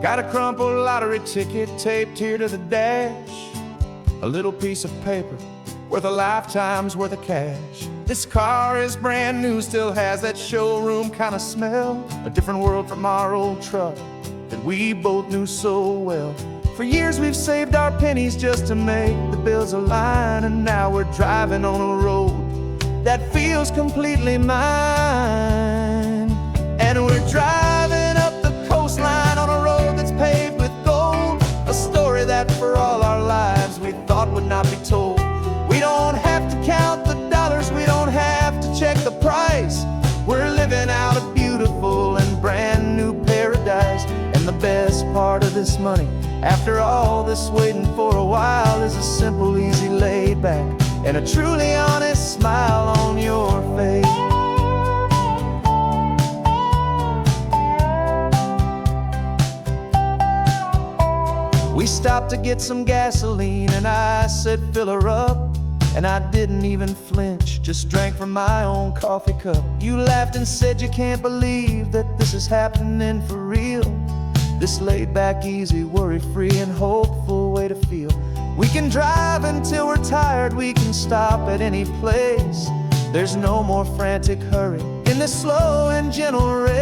Got a crumpled lottery ticket taped here to the dash, a little piece of paper worth a lifetime's worth of cash. This car is brand new, still has that showroom kind of smell, a different world from our old truck that we both knew so well. For years we've saved our pennies just to make the bills align, and now we're driving on a road that feels completely mine. And we're driving up the coastline on a road that's paved with gold, a story that for all our lives we thought would not be told. We don't have to count the dollars, we don't have to check the price. We're living out a beautiful and brand new paradise. And the best part of this money, after all this waiting for a while, is a simple, easy, laid back, and a truly honest smile on your face. We stopped to get some gasoline, and I said, fill her up. And I didn't even flinch, just drank from my own coffee cup. You laughed and said you can't believe that this is happening for real. This laid back, easy, worry-free and hopeful way to feel. We can drive until we're tired, we can stop at any place. There's no more frantic hurry in this slow and gentle race.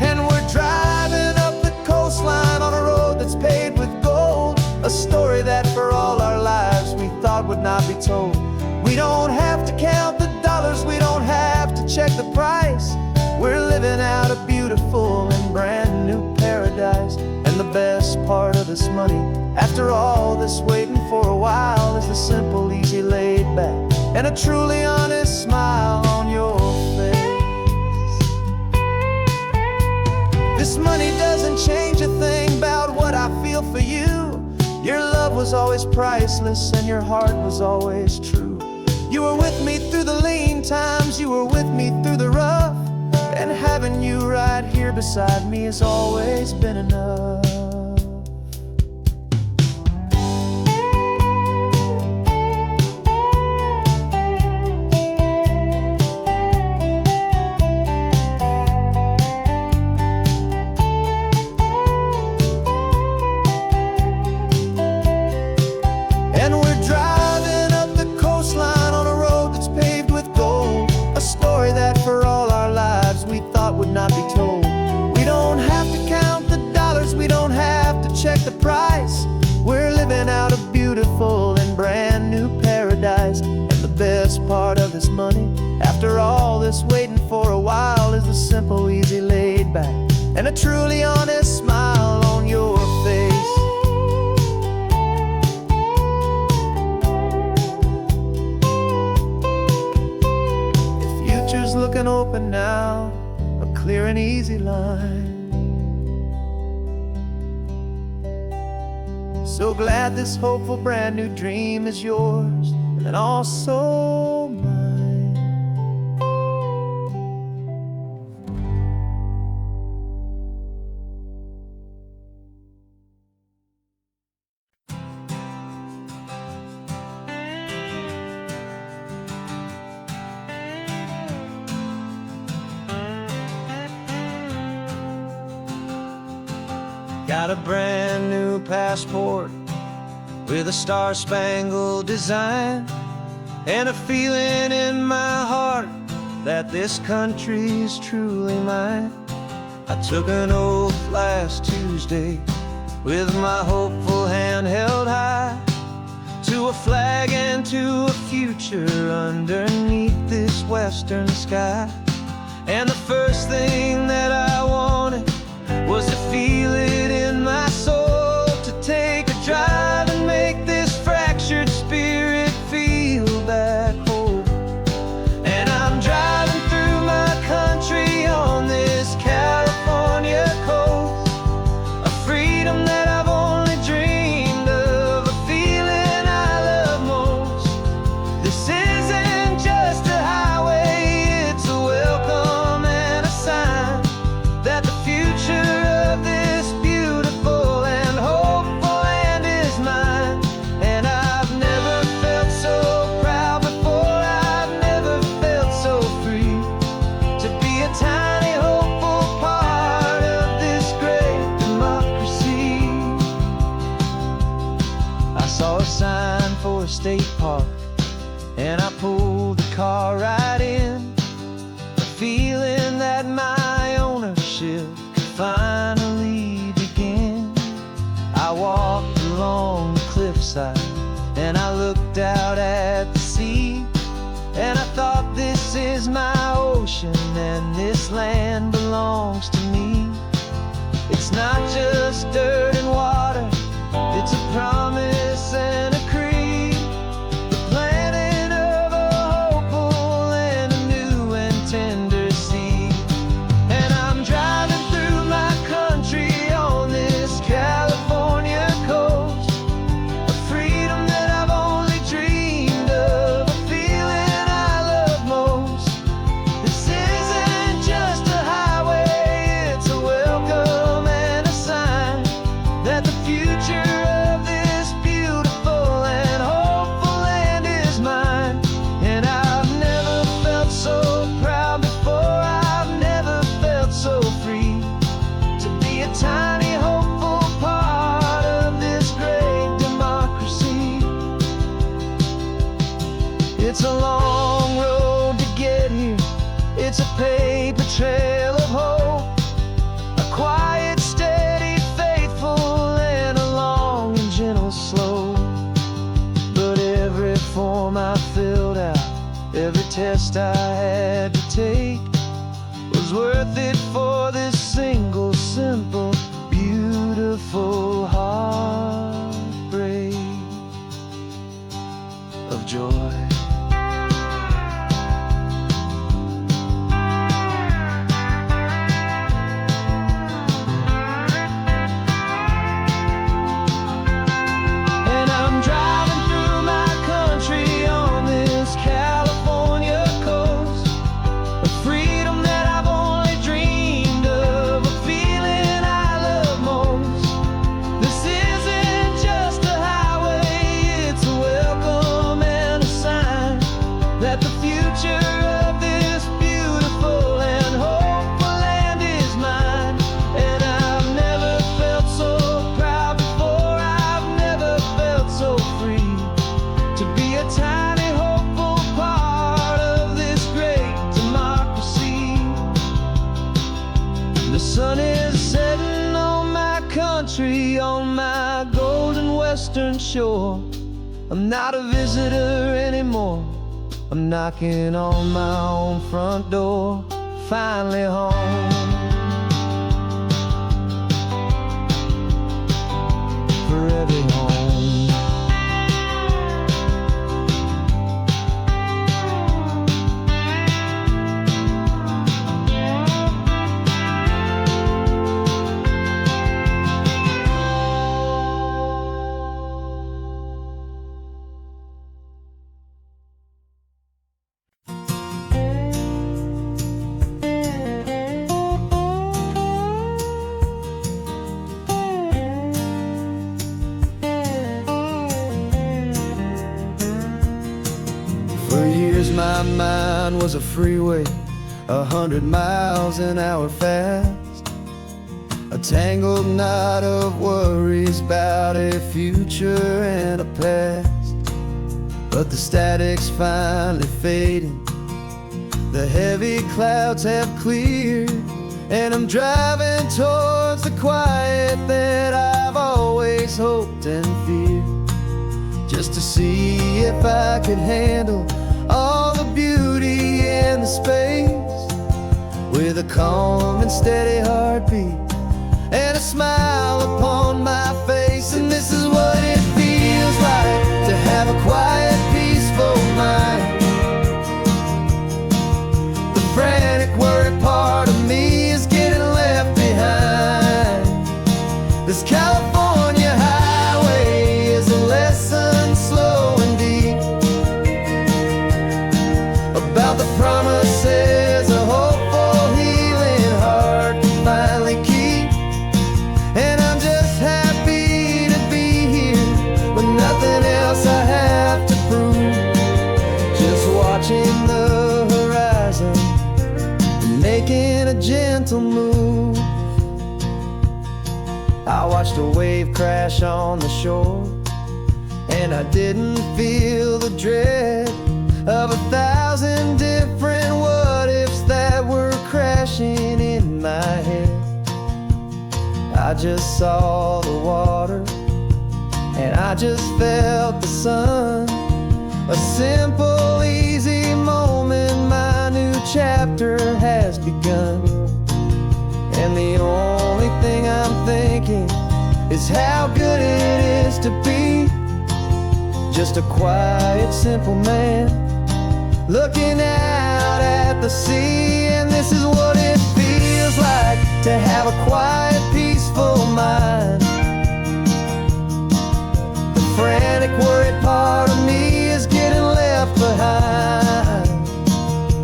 And we're driving up the coastline on a road that's paved with gold, a story that for all our lives we thought would not be told. We don't have to count the dollars, we don't have to check the price. We're living out a beautiful and brand new paradise. And the best part of this money, after all this waiting for a while, is the simple, easy, laid back, and a truly honest smile on your face. This money doesn't change a thing about what I feel for you. Your love was always priceless and your heart was always true. You were with me through the lean times, you were with me through the rough, and having you right here beside me has always been enough. Not be told. We don't have to count the dollars, we don't have to check the price. We're living out a beautiful and brand new paradise. And the best part of this money, after all this waiting for a while, is the simple, easy, laid back, and a truly honest smile on your face. The future's looking open now, clear and easy line. So glad this hopeful brand new dream is yours and also mine. Got a brand new passport with a star-spangled design, and a feeling in my heart that this country's truly mine. I took an oath last Tuesday with my hopeful hand held high, to a flag and to a future underneath this western sky. And the first thing that I wanted was to feel it in my soul, to take a drive and make this fractured spirit feel back home. And I'm driving through my country on this California coast, a freedom that I've only dreamed of, a feeling I love most. This isn't just a highway, it's a welcome and a sign that the future of this beautiful feeling that my ownership could finally begin. I walked along the cliffside and I looked out at the sea, and I thought, this is my ocean and this land belongs to me. It's not just dirt and water, it's a promise and a creed, the planting of a hopeful and a new and tender seed. And I'm driving through my country on this California coast, a freedom that I've only dreamed of, a feeling I love most. This isn't just a highway, it's a welcome and a sign that the future of this beautiful and hopeful land is mine. And I've never felt so proud before, I've never felt so free to be a tiny hopeful part of this great democracy. It's a long road to get here, it's a paper trail of hope, a quiet, steady, faithful, and a long and gentle slope. But every form I filled out, every test I had to take, was worth it for this single, simple, beautiful heartbreak of joy. And I'm driving through my country on this California coast, a freedom that I've only dreamed of, a feeling I love most. This isn't just a highway, it's a welcome and a sign that the future of this beautiful and hopeful land is mine. And I've never felt so proud before, I've never felt so free to be a tiny hopeful part of this great democracy. The sun is setting on my country, on my golden western shore. I'm not a visitor anymore, I'm knocking on my own front door, finally home. Forever home. For years my mind was a freeway, 100 miles an hour fast, a tangled knot of worries about a future and a past. But the static's finally fading, the heavy clouds have cleared, and I'm driving towards the quiet that I've always hoped and feared, just to see if I could handle all the beauty and the space, with a calm and steady heartbeat and a smile upon my face. And this is what it feels like to have a quiet, peaceful mind. The frantic, worried part of me is getting left behind. This California highway is a lesson slow and deep about the promises a hopeful, healing heart can finally keep. And I'm just happy to be here with nothing else I have to prove, just watching the horizon and making a gentle move. I watched a wave crash on the shore, and I didn't feel the dread of 1,000 different what ifs that I just saw the water, and I just felt the sun. A simple, easy moment, my new chapter has begun. And the only thing I'm thinking is how good it is to be just a quiet, simple man looking out at the sea. And this is what it feels like to have a quiet, peaceful mind. The frantic, worried part of me is getting left behind.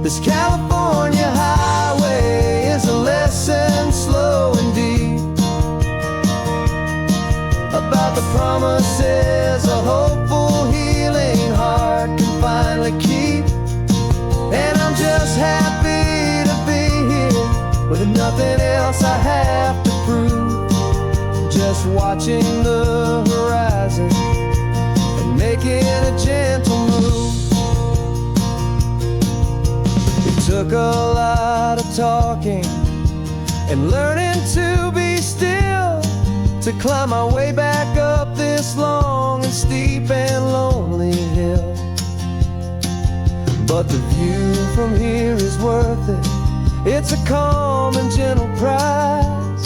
This California highway is a lesson, slow and deep, about the promises a hopeful, healing heart can finally keep. And I'm just happy to be here with nothing else I have to prove, just watching the horizon and making a gentle move. It took a lot of talking and learning to be still to climb my way back up this long and steep and lonely hill. But the view from here is worth it. It's a calm and gentle prize,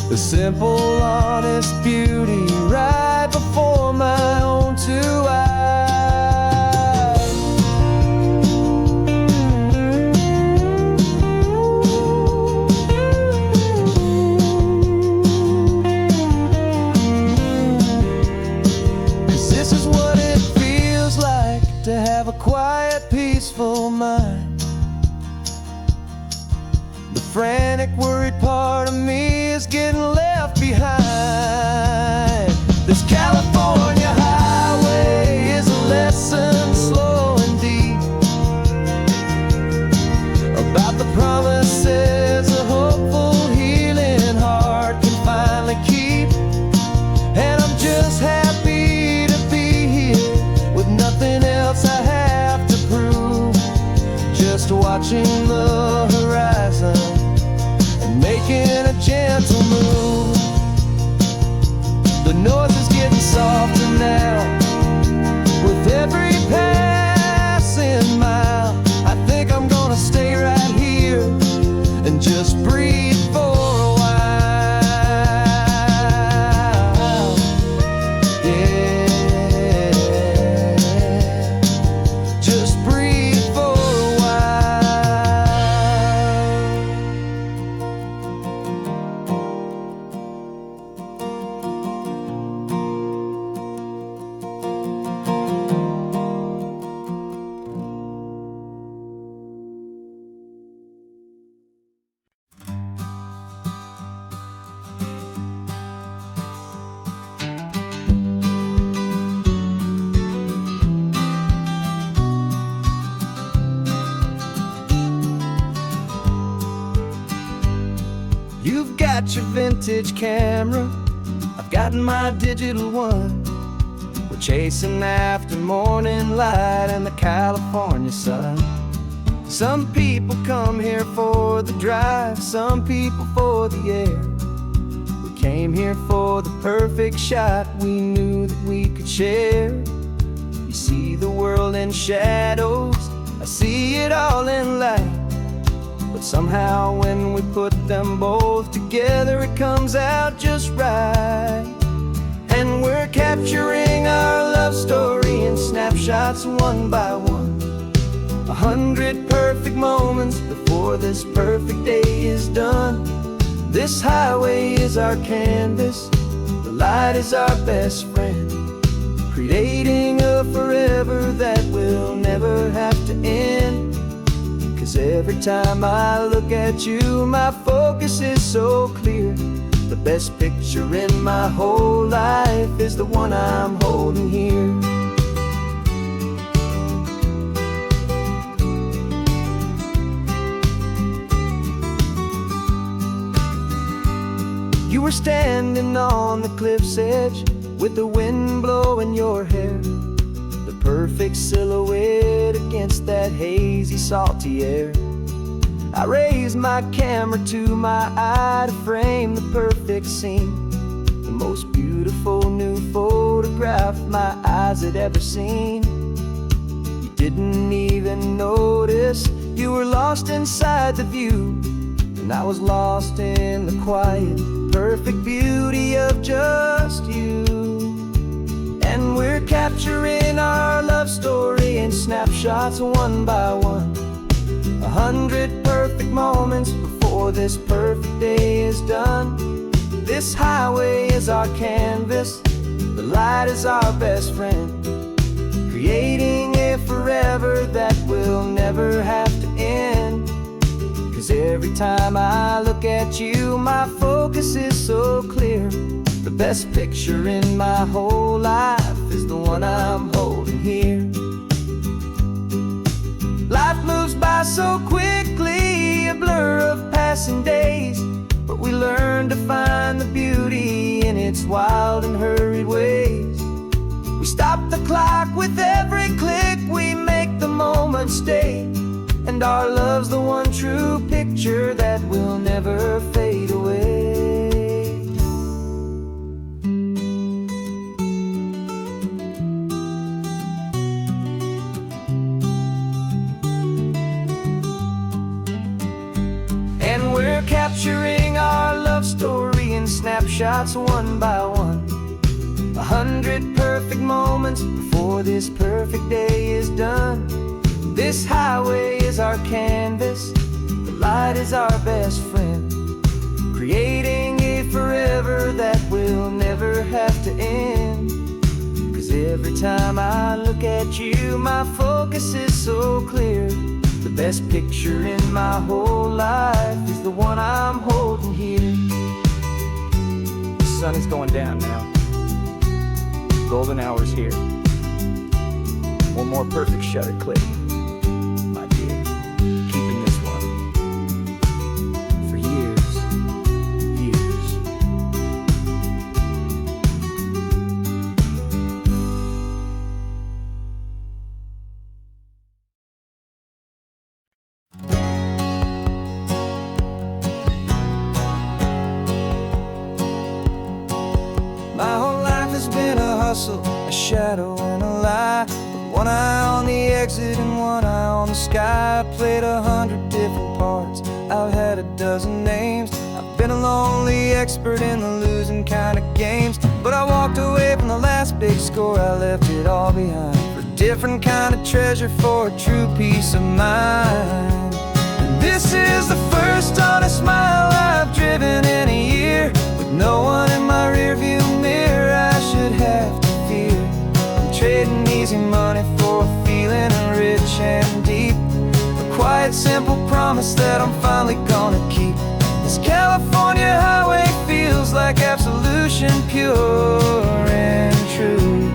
the simple, honest beauty right before my own two eyes. 'Cause this is what it feels like to have a quiet, peaceful mind. The frantic, worried part of me is getting left behind. This California highway is a lesson, slow and deep, about the promises a hopeful, healing heart can finally keep. And I'm just happy to be here with nothing else I have to prove, just watching the horizon and making a gentle move. The noise is getting softer now with every passing mile. I think I'm gonna stay right here and just breathe for a while. Yeah, just breathe for a while. You've got your vintage camera, I've got my digital one. We're chasing after morning light and the California sun. Some people come here for the drive, some people for the air. We came here for the perfect shot we knew that we could share. You see the world in shadows, I see it all in light. But somehow when we put them both together, it comes out just right. And we're capturing our love story in snapshots one by one. 100 perfect moments before this perfect day is done. This highway is our canvas, the light is our best friend, creating a forever that will never have to end. 'Cause every time I look at you, my focus is so clear. The best picture in my whole life is the one I'm holding here. You were standing on the cliff's edge with the wind blowing your hair, the perfect silhouette against that hazy, salty air. I raised my camera to my eye to frame the perfect scene, the most beautiful new photograph my eyes had ever seen. You didn't even notice you were lost inside the view, and I was lost in the quiet, perfect beauty of just you. And we're capturing our love story in snapshots one by one, 100 perfect moments before this perfect day is done. This highway is our canvas, the light is our best friend, creating a forever that will never have to end. 'Cause every time I look at you, my focus is so clear. The best picture in my whole life is the one I'm holding here. Life moves by so quickly, a blur of passing days, but we learn to find the beauty in its wild and hurried ways. We stop the clock with every click, we make the moment stay, and our love's the one true picture that will never fade away. And we're capturing our love story in snapshots one by one, 100 perfect moments before this perfect day is done. This highway is our canvas, the light is our best friend, creating a forever that will never have to end. 'Cause every time I look at you, my focus is so clear. The best picture in my whole life is the one I'm holding here. The sun is going down now, golden hour's here. One more perfect shutter click, my dear, keeping this one for years, years. My whole life has been a hustle, a shadow and a lie, with one eye on the exit and one eye on the sky. I played 100 different parts, I've had a dozen names. I've been a lonely expert in the losing kind of games, but I walked away from the last big score, I left it all behind for a different kind of treasure, for a true peace of mind. And this is the first honest mile I've driven in a year, with no one in my rearview mirror I should have to fear. I'm trading easy money for a feeling rich and deep, a quiet simple promise that I'm finally gonna keep. This California highway feels like absolution, pure and true.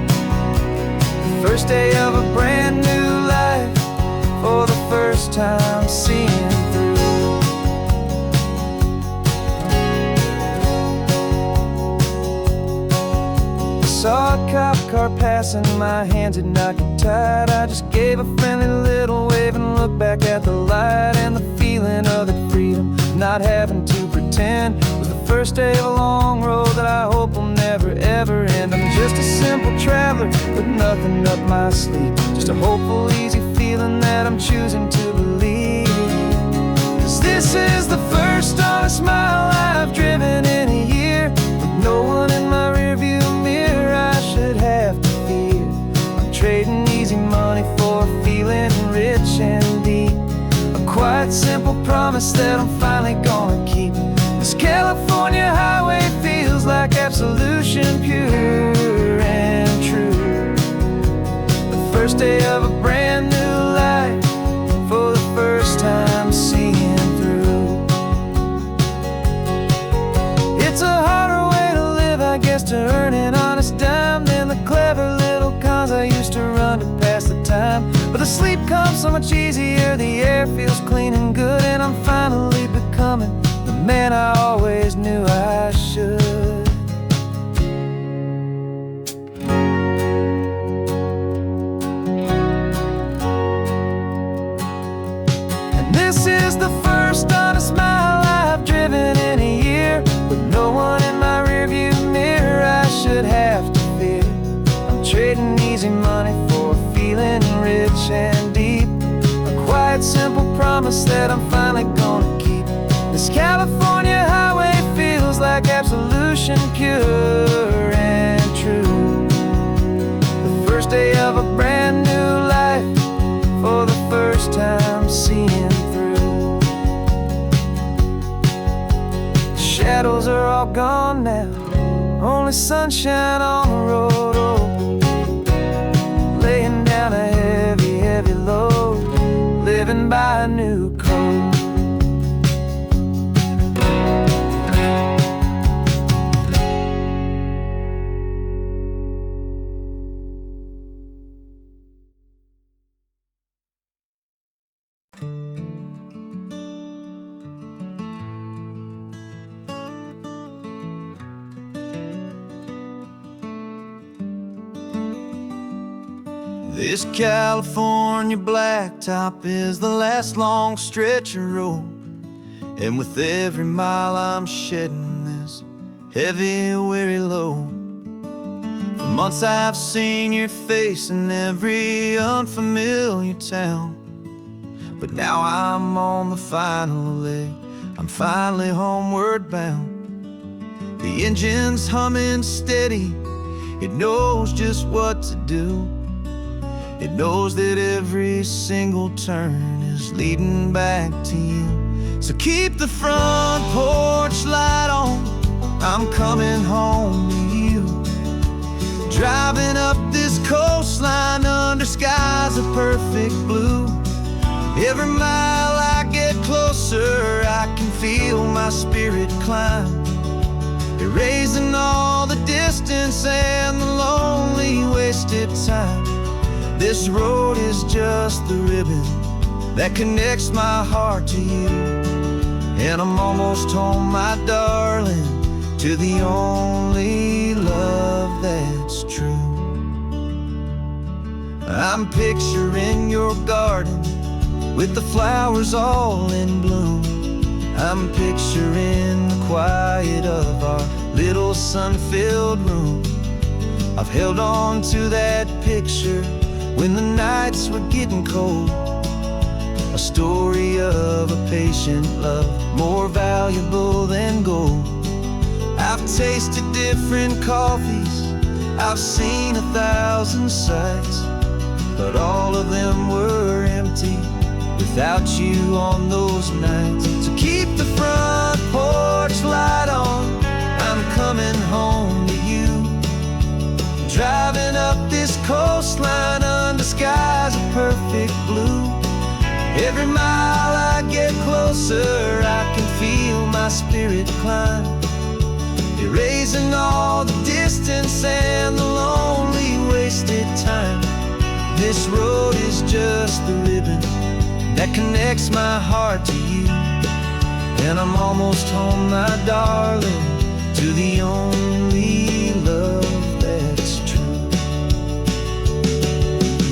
The first day of a brand new life, for the first time seeing through. Saw a cop car passing, my hands had not got tied. I just gave a friendly little wave and looked back at the light, and the feeling of the freedom, not having to pretend, was the first day of a long road that I hope will never ever end. I'm just a simple traveler with nothing up my sleeve, just a hopeful easy feeling that I'm choosing to believe. 'Cause this is the first honest mile I've driven in a year, with no one in my rearview mirror I should have to fear. I'm trading easy money for a feeling rich and deep, a quiet simple promise that I'm finally gonna keep. This California highway feels like absolution, pure and true. The first day of a brand new life, for the first time seeing through. It's a harder way to live, I guess, to earn an honest dime than the clever little cons I used to run to pass the time. But the sleep comes so much easier, the air feels clean and good, and I'm finally becoming the man I always knew I should. And this is the first all gone now, only sunshine on the road. Oh, laying down a heavy, heavy load, living by a new code. This California blacktop is the last long stretch of road, and with every mile I'm shedding this heavy, weary load. For months I've seen your face in every unfamiliar town, but now I'm on the final leg, I'm finally homeward bound. The engine's humming steady, it knows just what to do. It knows that every single turn is leading back to you. So keep the front porch light on, I'm coming home to you. Driving up this coastline under skies of perfect blue. Every mile I get closer, I can feel my spirit climb, erasing all the distance and the lonely wasted time. This road is just the ribbon that connects my heart to you, and I'm almost home, my darling, to the only love that's true. I'm picturing your garden with the flowers all in bloom. I'm picturing the quiet of our little sun-filled room. I've held on to that picture when the nights were getting cold, a story of a patient love more valuable than gold. I've tasted different coffees, I've seen 1,000 sights, but all of them were empty without you on those nights. So keep the front porch light on, I'm coming home to you. Driving up this coastline under skies of perfect blue. Every mile I get closer, I can feel my spirit climb, erasing all the distance and the lonely wasted time. This road is just the ribbon that connects my heart to you, and I'm almost home, my darling, to the only love that's true.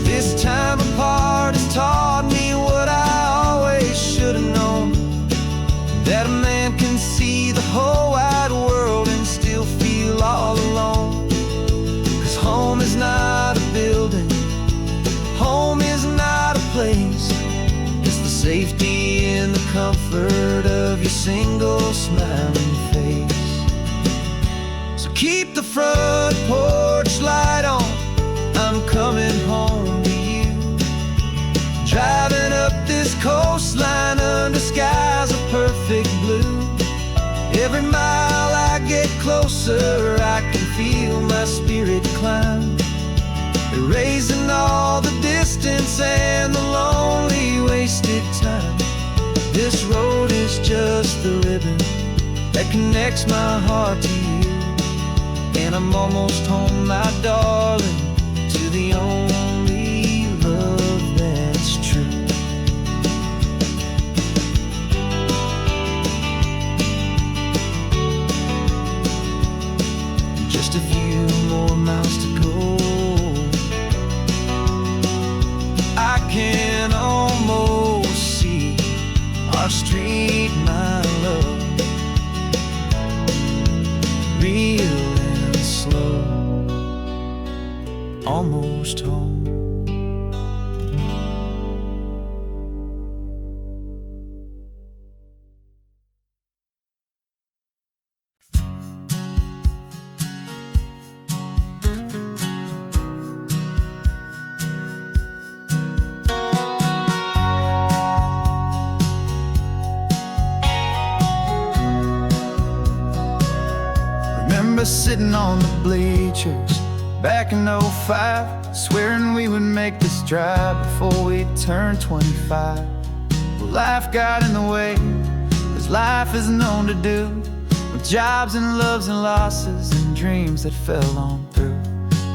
This time apart has taught me what I always should have known, that a man can see the whole wide world and still feel all alone. 'Cause home is not a building, home is not a place, it's the safety and the comfort of your single smiling face. So keep the front porch light on, I'm coming home to you. Driving up this coastline under skies of perfect blue. Every mile I get closer, I can feel my spirit climb, erasing all the distance and the lonely wasted time. This road is just the ribbon that connects my heart to you, and I'm almost home, my darling, to the only love that's true. Just a few more miles to go, I can almost see our street, my love, real and slow, almost home. remember sitting on the bleachers back in '05, swearing we would make this drive before we turned 25. Well, life got in the way, as life is known to do, with jobs and loves and losses and dreams that fell on through.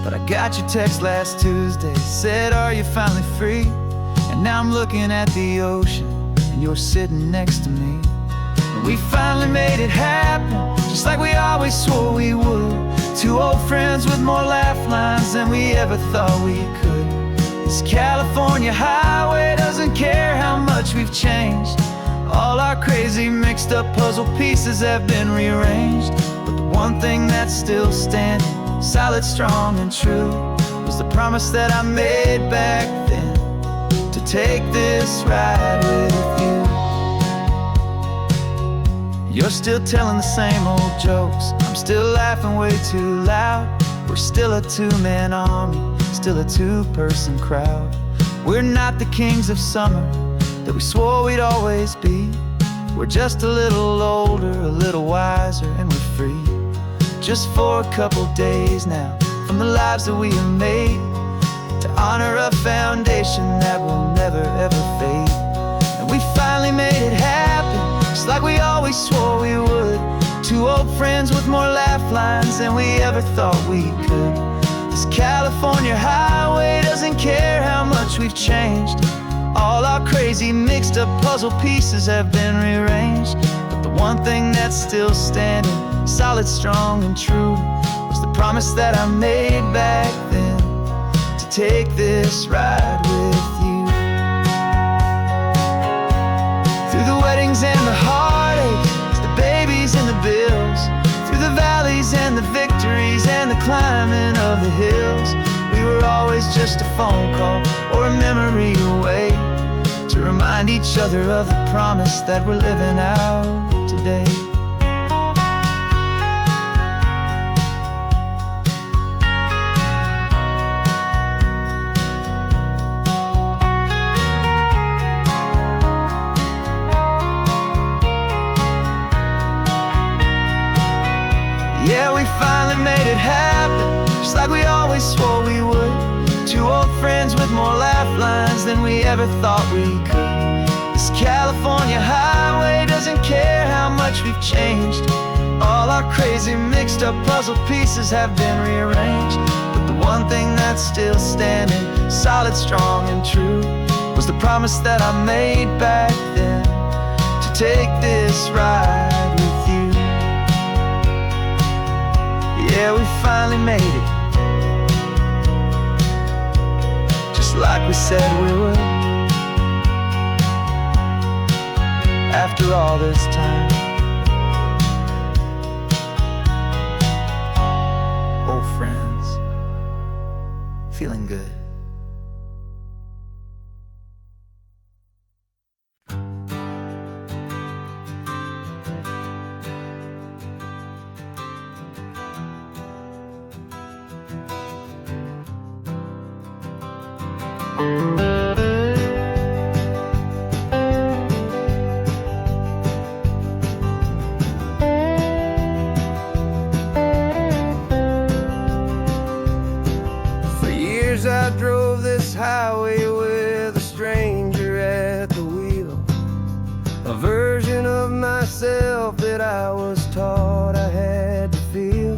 But I got your text last Tuesday, said, are you finally free? And now I'm looking at the ocean, and you're sitting next to me. And we finally made it happen, just like we always swore we would. Two old friends with more laugh lines than we ever thought we could. This California highway doesn't care how much we've changed. All our crazy mixed up puzzle pieces have been rearranged. But the one thing that's still standing, solid, strong, and true, was the promise that I made back then, to take this ride with you. You're still telling the same old jokes, I'm still laughing way too loud. We're still a two-man army, still a two-person crowd. We're not the kings of summer that we swore we'd always be. We're just a little older, a little wiser, and we're free. Just for a couple days now, from the lives that we have made, to honor a foundation that will never ever fade. And we finally made it happen, just like we always swore we would. Two old friends with more laugh lines than we ever thought we could. This California highway doesn't care how much we've changed. All our crazy mixed up puzzle pieces have been rearranged. But the one thing that's still standing, solid, strong, and true, was the promise that I made back then, to take this ride with you. Through the weddings and the heartaches, the babies and the bills, through the valleys and the victories and the climbing of the hills, we were always just a phone call or a memory away, to remind each other of the promise that we're living out today. Yeah, we finally made it happen, just like we always swore we would. Two old friends with more laugh lines than we ever thought we could. This California highway doesn't care how much we've changed. All our crazy mixed up puzzle pieces have been rearranged. But the one thing that's still standing, solid, strong, and true, was the promise that I made back then, to take this ride with you. Yeah, we finally made it, just like we said we would. After all this time, old friends, feeling good. For years I drove this highway with a stranger at the wheel, a version of myself that I was taught I had to feel.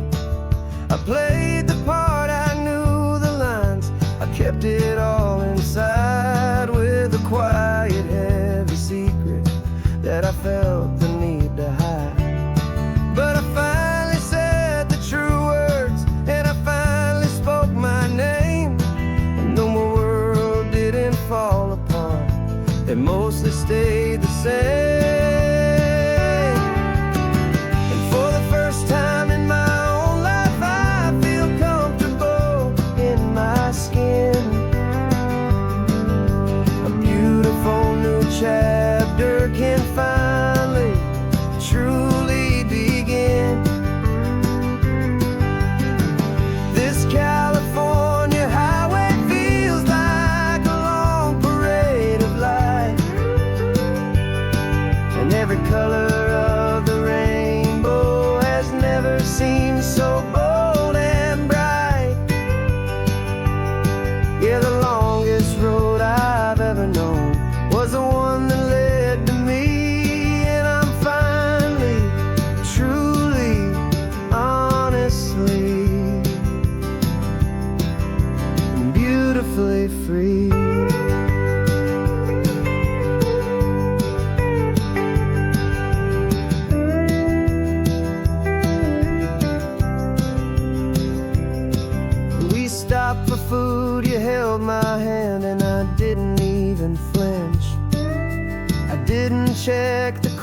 I played the part, I knew the lines, I kept it all inside, with a quiet, heavy secret that I felt the need to hide. But I finally said the true words, and I finally spoke my name. And though my world didn't fall apart, it mostly stayed the same. And for the first time in my own life, I feel comfortable in my skin. A beautiful new chapter can finally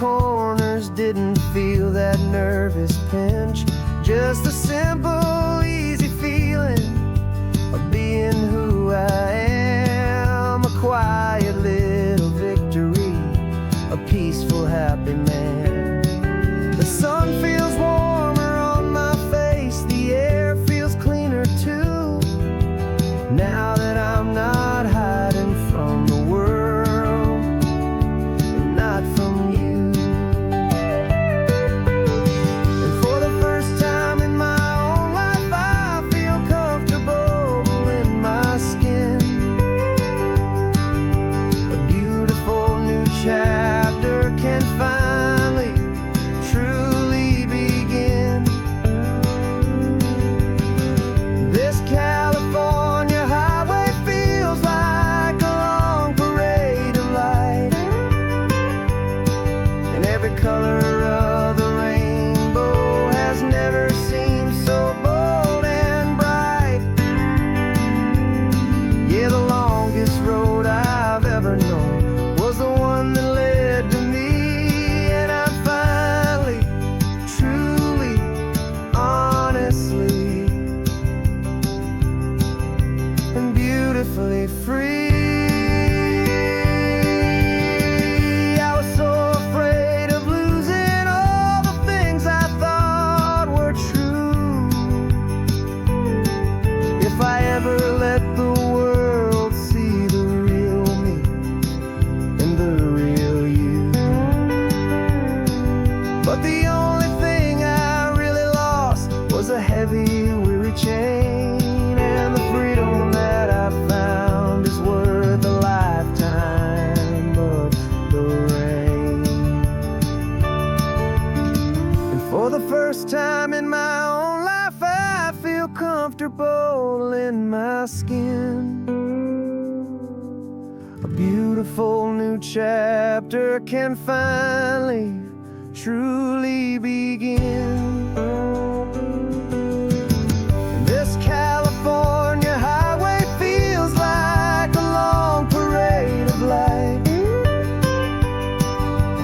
corners, didn't feel that nervous pinch. Just a simple, easy feeling of being who I am. A quiet little victory, a peaceful, happy man. The sun feels warmer on my face, the air feels cleaner too. Now that I'm not hiding from the world, and not from you. And for the first time in my own life, I feel comfortable in my skin. A beautiful new chapter can finally, truly begin. This California highway feels like a long parade of light, and every color of the rainbow has never seemed so bold and bright. Yeah, the longest road I've ever known was the one that led to me, and I'm finally, truly, honestly, and beautifully free. I was so afraid of losing all the things I thought were true. If I ever let the world see the real me and the real you. But the only thing I really lost was a heavy, weary chain, and the freedom that I found is worth a lifetime of the rain. And for the first time in my own life, I feel comfortable in my skin. A beautiful new chapter can finally, truly begin. This California highway feels like a long parade of light,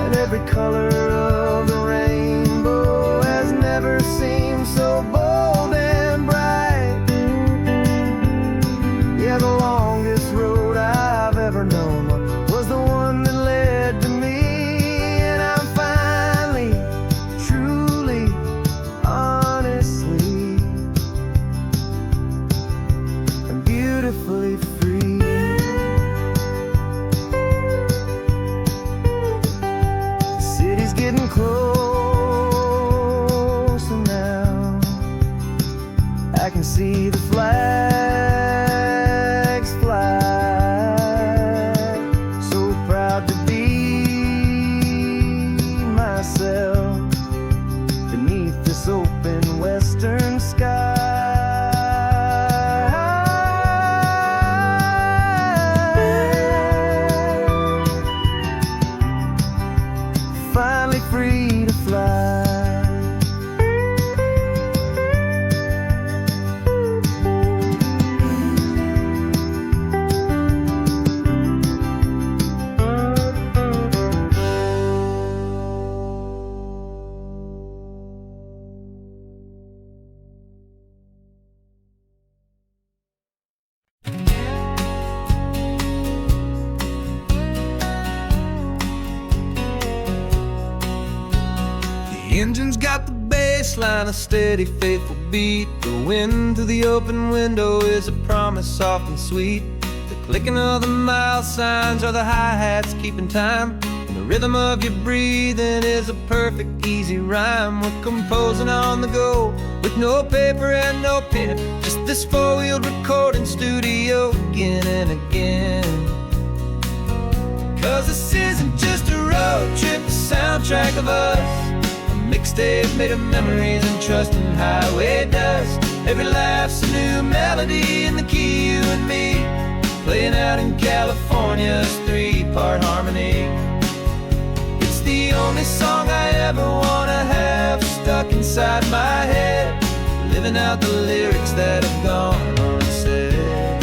and every color of the rainbow has never seemed so bold and bright. Yeah, the longest road I've ever known was the one that led to me, and I'm finally, truly, honestly, and beautifully free. The city's getting closer now. I can see the flags fly. So proud to be myself beneath this open western sky. Finally free to fly. The engine's got the bass line, a steady, faithful beat. The wind through the open window is a promise soft and sweet. The clicking of the mile signs are the hi-hats keeping time, and the rhythm of your breathing is a perfect, easy rhyme. We're composing on the go with no paper and no pen, just this four-wheeled recording studio again and again. 'Cause this isn't just a road trip, a soundtrack of us, mixtape made of memories and trust in highway dust. Every laugh's a new melody in the key, you and me, playing out in California's three-part harmony. It's the only song I ever wanna have stuck inside my head, living out the lyrics that have gone unsaid.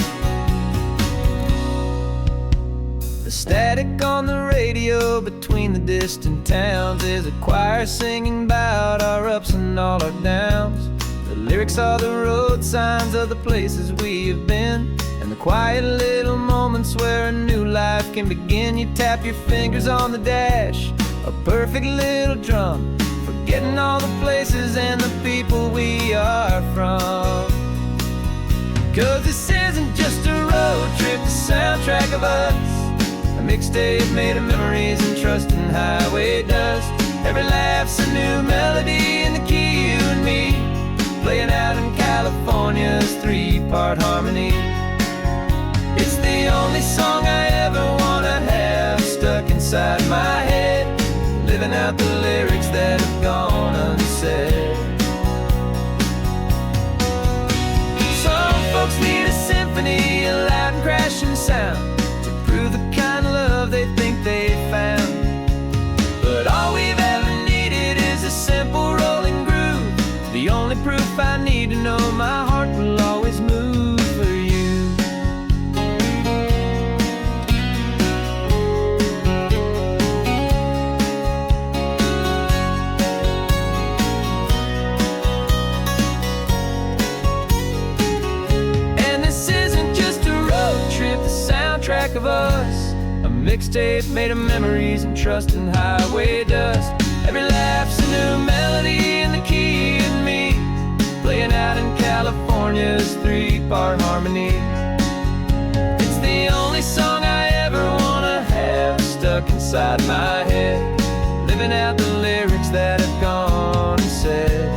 The static static on the radio between the distant towns. There's a choir singing about our ups and all our downs. The lyrics are the road signs of the places we have been, and the quiet little moments where a new life can begin. You tap your fingers on the dash, a perfect little drum, forgetting all the places and the people we are from. 'Cause this isn't just a road trip, the soundtrack of us, a mixtape made of memories and trust in highway dust. Every laugh's a new melody in the key, you and me, playing out in California's three-part harmony. It's the only song I ever wanna have stuck inside my head, living out the lyrics that have gone unsaid. Some folks need a symphony, a loud and crashing sound, to prove the kind of love they think they found. But all we've ever needed is a simple rolling groove, the only proof I need to know my heart will always move for you. Track of us, a mixtape made of memories and trust in highway dust. Every laugh's a new melody in the key and me, playing out in California's three-part harmony. It's the only song I ever wanna have stuck inside my head, living out the lyrics that have gone unsaid.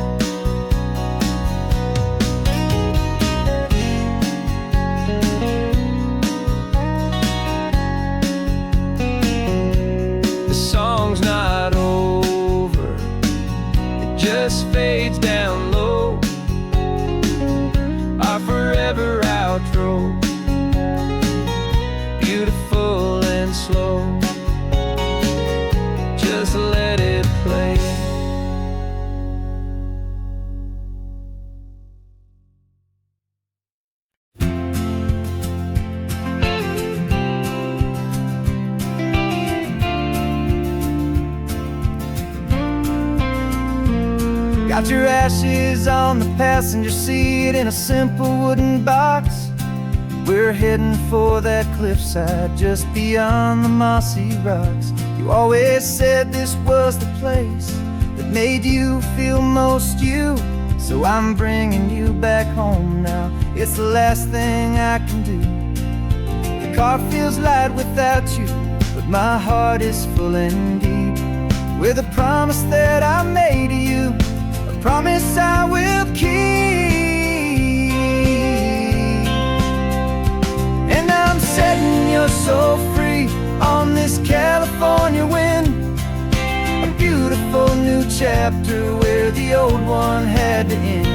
Song's not over, it just fades down low, our forever outro, beautiful and slow, just let it play. Got your ashes on the passenger seat in a simple wooden box. We're heading for that cliffside just beyond the mossy rocks. You always said this was the place that made you feel most you, so I'm bringing you back home now. It's the last thing I can do. The car feels light without you, but my heart is full and deep with a promise that I made to you, promise I will keep. And I'm setting your soul free on this California wind, a beautiful new chapter where the old one had to end.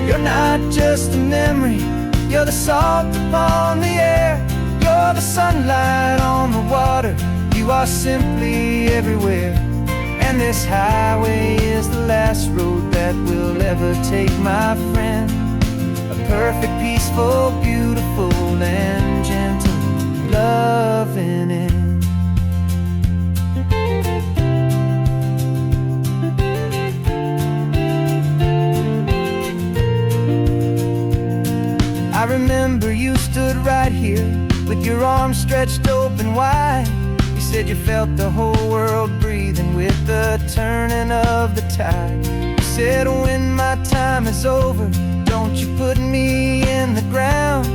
You're not just a memory, you're the salt upon the air, you're the sunlight on the water, you are simply everywhere. And this highway is the last road that we'll ever take, my friend. A perfect, peaceful, beautiful, and gentle loving end. I remember you stood right here with your arms stretched open wide. You said you felt the whole world breathing with the turning of the tide. You said when my time is over, don't you put me in the ground,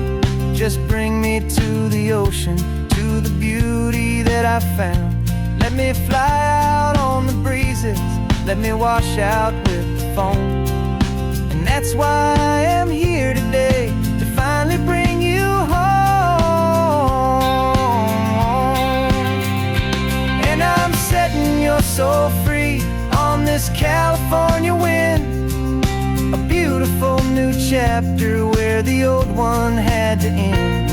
just bring me to the ocean, to the beauty that I found. Let me fly out on the breezes, let me wash out with the foam. And that's why I am here today, to finally bring you home. And I'm setting your soul free on this California wind, a beautiful new chapter where the old one had to end.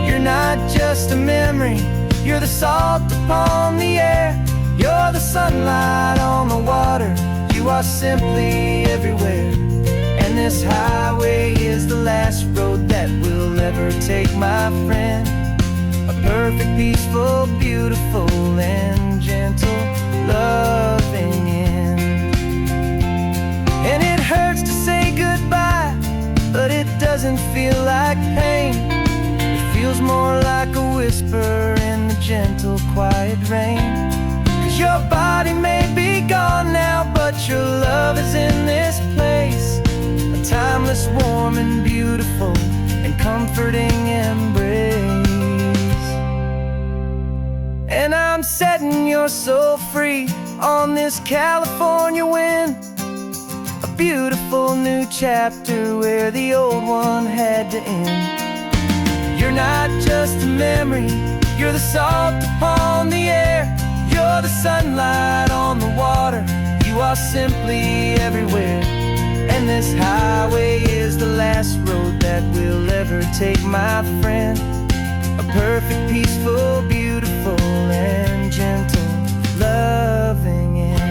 You're not just a memory, you're the salt upon the air, you're the sunlight on the water, you are simply everywhere. And this highway is the last road that we'll ever take, my friend. A perfect, peaceful, beautiful, and gentle, loving end. And it hurts to say goodbye, but it doesn't feel like pain. It feels more like a whisper in the gentle, quiet rain. 'Cause your body may be gone now, but your love is in this place. A timeless, warm, and beautiful, and comforting embrace. And I'm setting your soul free on this California wind. A beautiful new chapter where the old one had to end. You're not just a memory, you're the salt upon the air. You're the sunlight on the water, you are simply everywhere. And this highway is the last road that we'll ever take, my friend. A perfect, peaceful, beautiful, and gentle, loving end.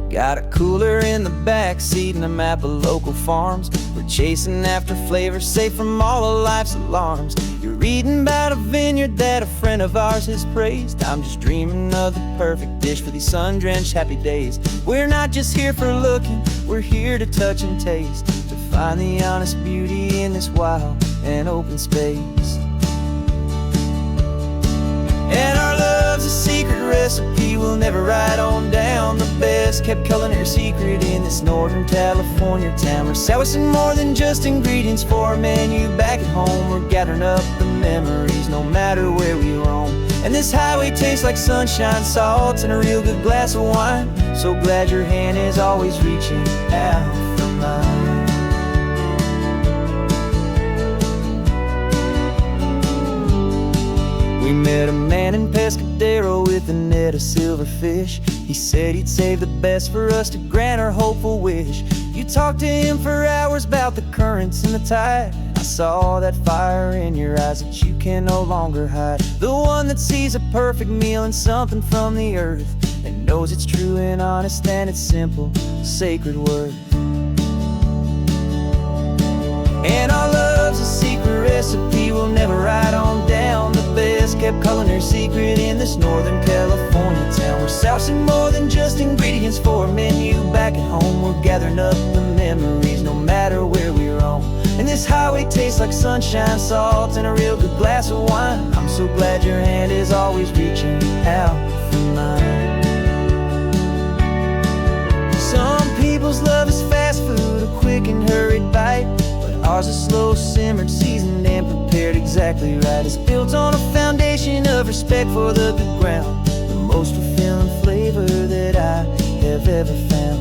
Got a cooler in the back seat and a map of local farms. We're chasing after flavors safe from all of life's alarms. You're reading about a vineyard that a friend of ours has praised. I'm just dreaming of the perfect dish for these sun-drenched happy days. We're not just here for looking, we're here to touch and taste, to find the honest beauty in this wild and open space. And our love's a secret recipe we'll never write on down. The best kept culinary secret in this Northern California town. We're selling more than just ingredients for a menu back at home. We're gathering up the memories no matter where we roam. And this highway tastes like sunshine, salt, and a real good glass of wine. So glad your hand is always reaching out for mine. We met a man in Pescadero with a net of silverfish. He said he'd save the best for us to grant our hopeful wish. You talked to him for hours about the currents and the tide. I saw that fire in your eyes that you can no longer hide. The one that sees a perfect meal in something from the earth, and knows it's true and honest and it's simple, sacred worth. And our love's a secret recipe we'll never write on down. The best kept culinary secret in this Northern California town. We're sourcing more than just ingredients for a menu back at home. We're gathering up the memories no matter where we roam. And this highway tastes like sunshine, salt, and a real good glass of wine. I'm so glad your hand is always reaching out for mine. Some people's love is fast food, a quick and hurried bite. Ours is slow simmered, seasoned, and prepared exactly right. It's built on a foundation of respect for the good ground. The most fulfilling flavor that I have ever found.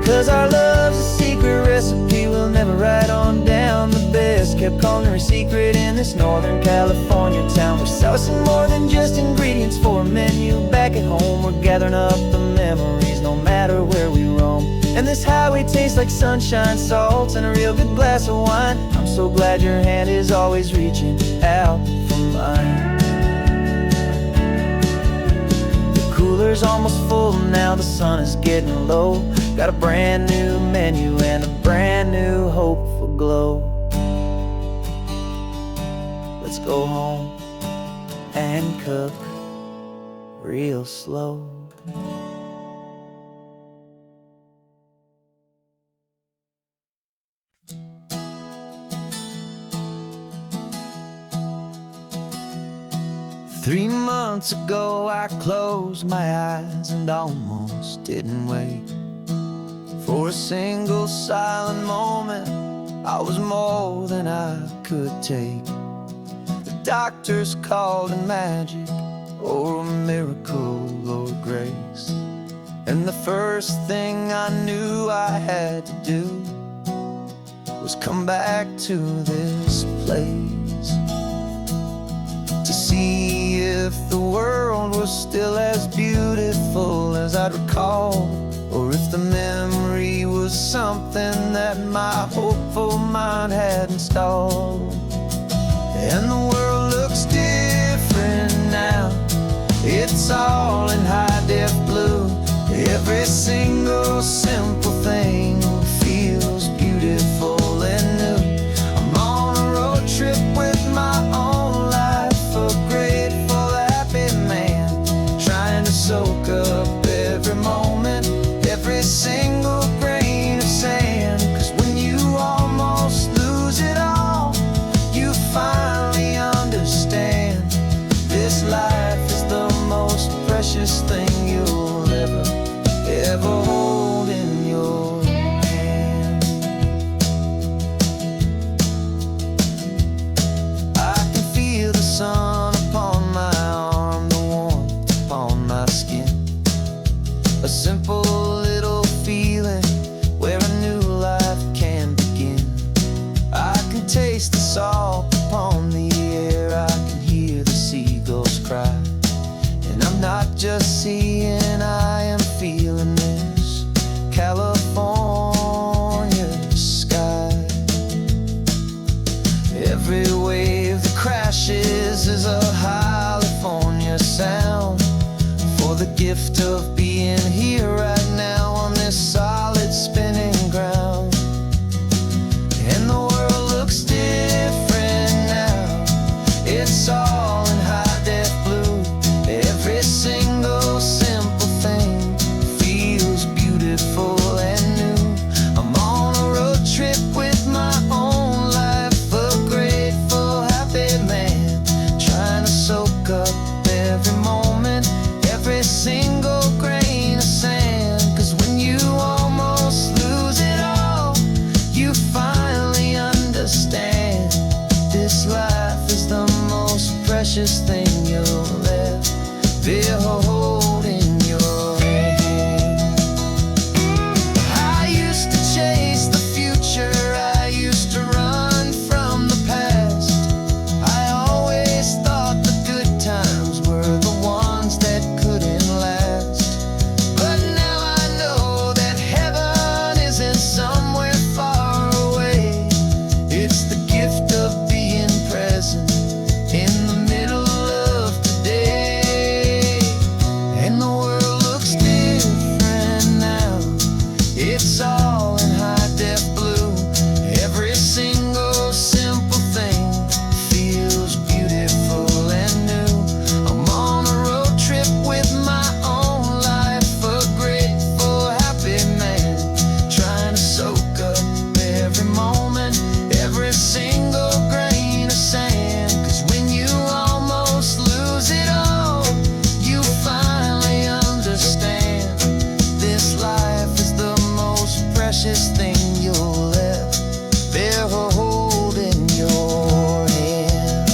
'Cause our love's a secret recipe we'll never write on down. The best kept culinary secret in this Northern California town. We're sourcing more than just ingredients for a menu back at home. We're gathering up the memories no matter where we roam. And this highway tastes like sunshine, salt, and a real good glass of wine. I'm so glad your hand is always reaching out for mine. The cooler's almost full now, the sun is getting low. Got a brand new menu and a brand new hopeful glow. Let's go home and cook real slow. Three months ago I closed my eyes and almost didn't wait for a single silent moment I was more than I could take. The doctors called it magic, or a miracle, or grace. And the first thing I knew I had to do was come back to this place, to see if the world was still as beautiful as I'd recall, or if the memory was something that my hopeful mind had installed. And the world looks different now. It's all in high-def blue. Every single simple thing feels beautiful and new. I'm on a road trip with my own life, a grateful, happy man, trying to soak up every moment, every single grain of sand. 'Cause when you almost lose it all, you finally understand this life is the most precious thing you'll ever hold in your hand. I can feel the sun upon my arm, the warmth upon my skin, a simple little feeling where a new life can begin. I can taste the salt upon the air, I can hear the seagulls cry, and I'm not just seeing, I am feeling this California sky. Every wave that crashes is a California sound, for the gift of being here right now on this solid spinning ground. And the world looks different now. It's all in high-def blue. Every single simple thing feels beautiful and new. I'm on a road trip with my own life, a grateful, happy man, trying to soak up every moment, every single grain of sand. 'Cause when you almost lose it all, you finally understand this life is the most precious thing you'll ever hold in your hand. I used to chase the future, I used to run from the past. I always thought the good times were the ones that couldn't last. But now I know that heaven isn't somewhere far away. It's the gift of being present in the middle of today. And the world looks different now. It's all in high-def blue. Every single simple thing feels beautiful and new. I'm on a road trip with my own life, a grateful, happy man, trying to soak up every moment, every single grain of sand. 'Cause when you almost lose it all, you finally understand this life is the most precious thing you'll ever hold in your hand.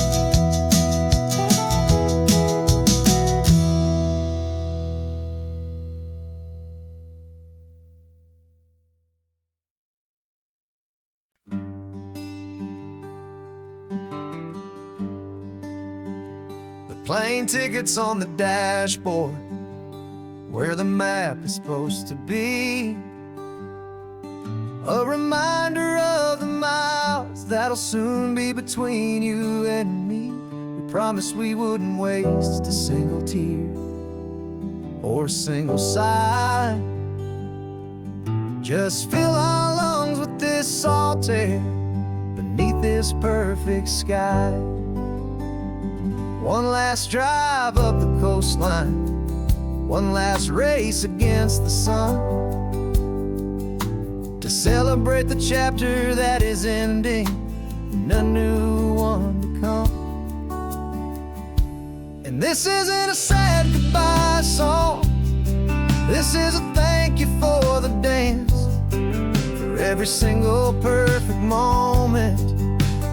The plane tickets on the dashboard, where the map is supposed to be, a reminder of the miles that'll soon be between you and me. We promised we wouldn't waste a single tear or a single sigh. Just fill our lungs with this salt air beneath this perfect sky. One last drive up the coastline, one last race against the sun, to celebrate the chapter that is ending and a new one to come. And this isn't a sad goodbye song, this is a thank you for the dance, for every single perfect moment,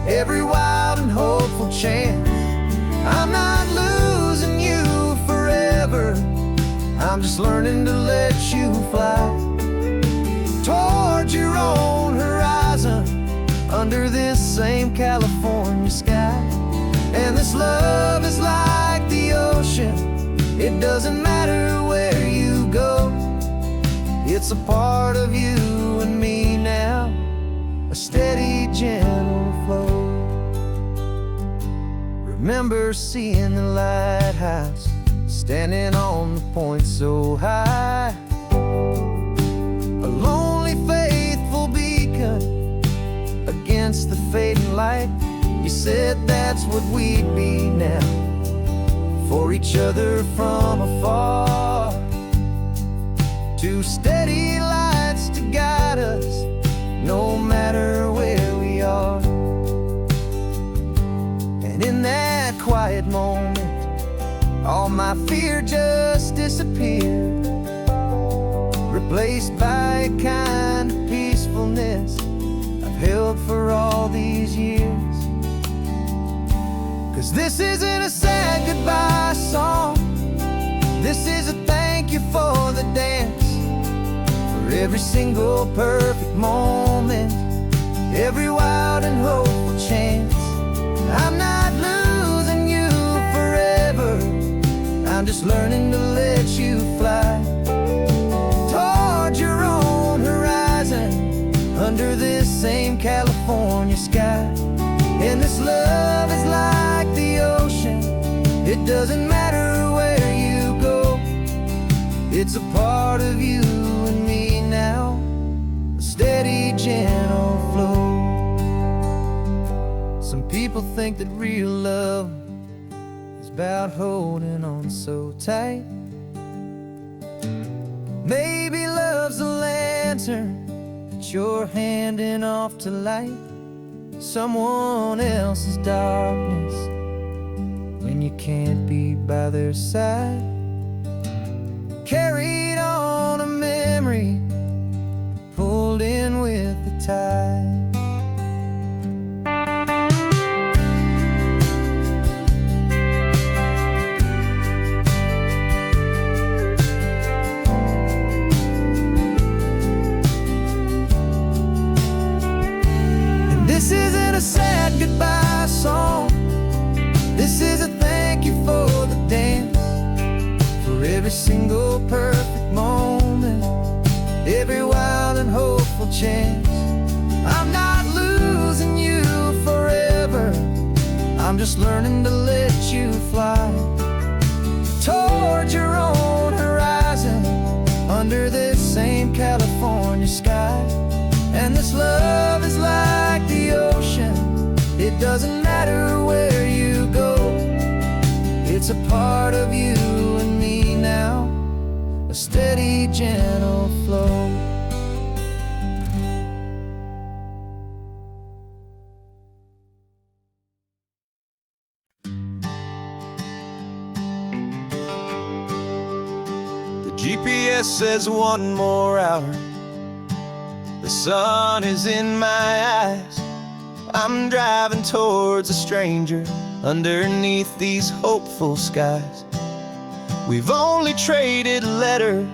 every wild and hopeful chance. I'm not losing you forever, I'm just learning to let you fly towards your own horizon, under this same California sky. And this love is like the ocean, it doesn't matter where you go, it's a part of you and me now, a steady, gentle flow. Remember seeing the lighthouse, standing on the point so high, a lonely, faithful beacon against the fading light. You said that's what we'd be now, for each other from afar. Two steady lights to guide us, no matter where we are. And in that quiet moment, all my fear just disappeared, replaced by a kind of peacefulness I've held for all these years. 'Cause this isn't a sad goodbye song, this is a thank you for the dance, for every single perfect moment, every wild and hopeful chance. I'm not losing you forever, I'm just learning to let you fly towards your own horizon, under this same California sky. And this love is like the ocean, it doesn't matter where you go, it's a part of you and me now, a steady, gentle flow. Some people think that real love is about holding on so tight. Maybe love's a lantern that you're handing off to light someone else's darkness when you can't be by their side. Carried on a memory, pulled in with the tide. This isn't a sad goodbye song, this is a thank you for the dance, for every single perfect moment, every wild and hopeful chance. I'm not losing you forever, I'm just learning to let you fly towards your own horizon, under this same California sky. And this love is like the ocean, it doesn't matter where you go, it's a part of you and me now, a steady, gentle flow. The GPS says one more hour, the sun is in my eyes, I'm driving towards a stranger underneath these hopeful skies. We've only traded letters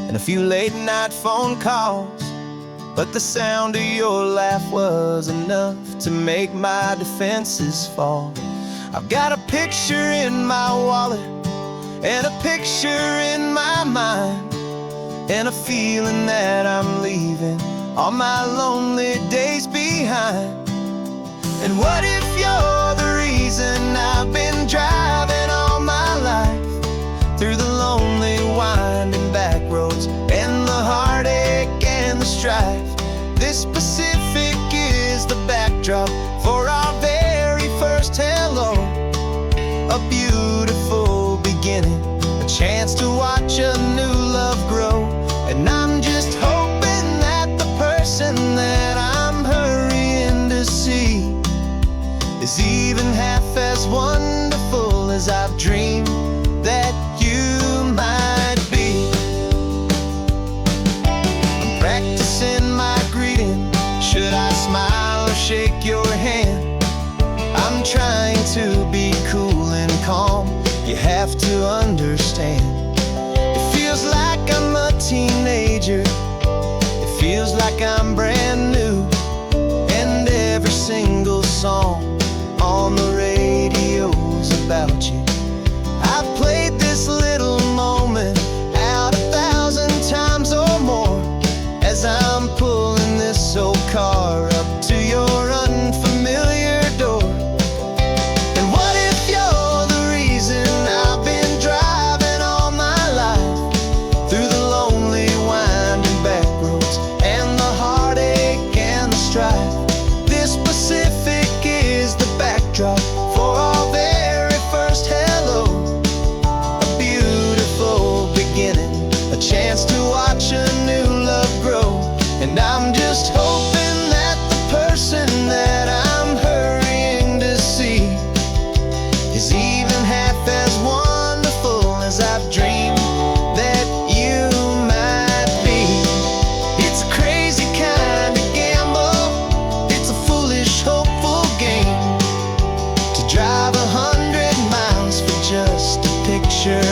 and a few late night phone calls, but the sound of your laugh was enough to make my defenses fall. I've got a picture in my wallet and a picture in my mind, and a feeling that I'm leaving all my lonely days behind. And what if you're the reason I've been driving all my life, through the lonely winding back roads and the heartache and the strife? This Pacific is the backdrop for our very first hello, a beautiful beginning, a chance to watch a new love grow. And I'm just hoping that the person that I'm hurrying to see is even half as wonderful as I've dreamed that you might be. I'm practicing my grief to understand. It feels like I'm a teenager, it feels like I'm brand new, and every single song on the radio's about you. I've played this little moment out 1,000 times or more as I'm pulling this old car up to your unfamiliar door. And what if you're the reason I've been driving all my life, through the lonely winding back roads and the heartache and the strife? This Pacific is the backdrop for our very first hello, a beautiful beginning, a chance to watch a new love grow. And I'm just hoping that the person that I'm hurrying to see is even half as wonderful as I've dreamed that you might be. It's a crazy kind of gamble, it's a foolish, hopeful game, to drive 100 miles for just a picture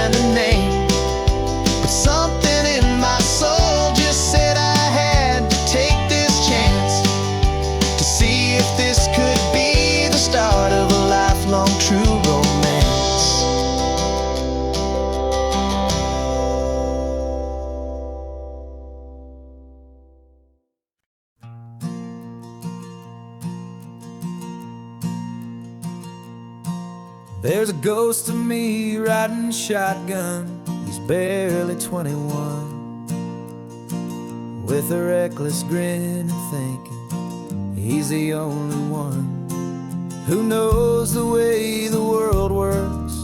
and a name. But something in my soul just said I had to take this chance, to see if this could be the start of a lifelong true romance. There's a ghost of me riding shotgun, he's barely 21, with a reckless grin and thinking he's the only one who knows the way the world works,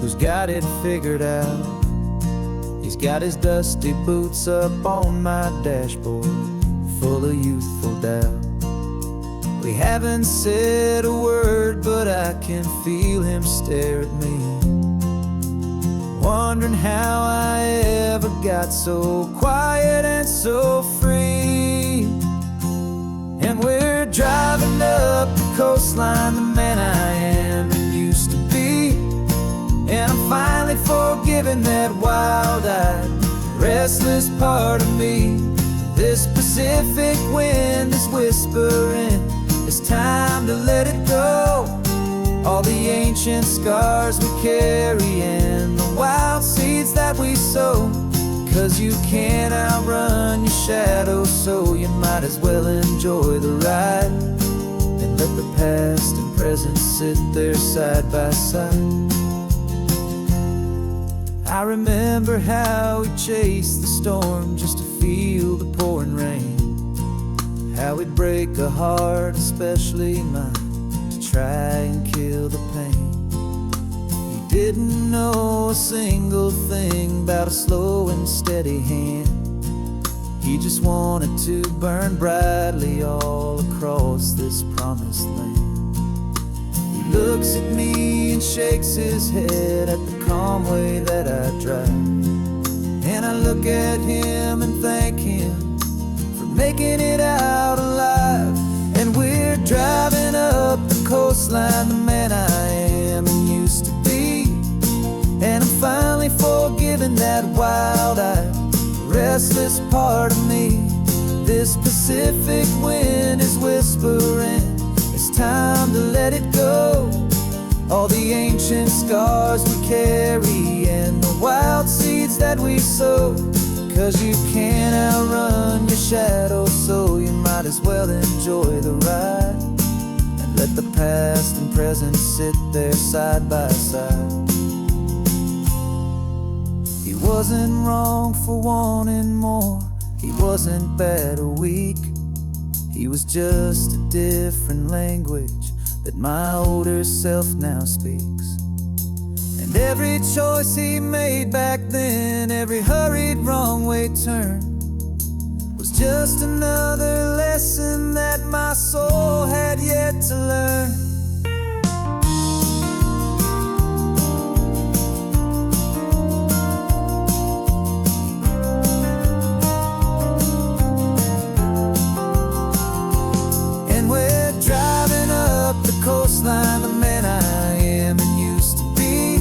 who's got it figured out. He's got his dusty boots up on my dashboard, full of youthful doubt. We haven't said a word, but I can feel him stare at me, wondering how I ever got so quiet and so free. And we're driving up the coastline, the man I am and used to be, and I'm finally forgiving that wild-eyed, restless part of me. This Pacific wind is whispering, it's time to let it go. All the ancient scars we carry and the wild seeds that we sow. 'Cause you can't outrun your shadow, so you might as well enjoy the ride, and let the past and present sit there side by side. I remember how we chased the storm just to feel the pouring rain, how we'd break a heart, especially mine, to try and kill the pain. He didn't know a single thing about a slow and steady hand. He just wanted to burn brightly all across this promised land. He looks at me and shakes his head at the calm way that I drive, and I look at him and thank him for making it out alive. And we're driving up the coastline, the man I am and used to be, and I'm finally forgiving that wild-eyed, restless part of me. This Pacific wind is whispering, it's time to let it go. All the ancient scars we carry and the wild seeds that we sow. 'Cause you can't outrun your shadow, so you might as well enjoy the ride, and let the past and present sit there side by side. He wasn't wrong for wanting more, he wasn't bad or weak. He was just a different language that my older self now speaks. And every choice he made back then, every hurried wrong way turn, was just another lesson that my soul had yet to learn. coastline, the man I am and used to be,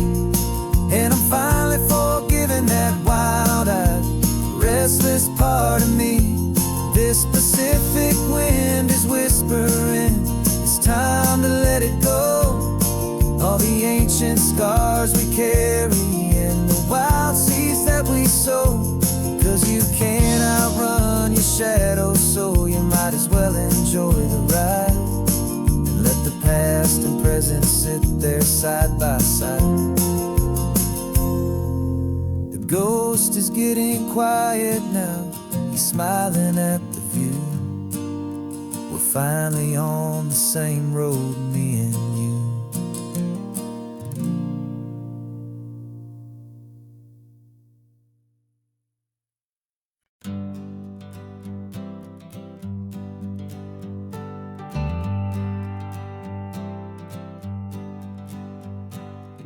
carry and the wild seeds that we sow. 'Cause you can't outrun your shadow, so you might as well enjoy the ride and let the past and present sit there side by side. The ghost is getting quiet now, he's smiling at the view. We're finally on the same road, me and you.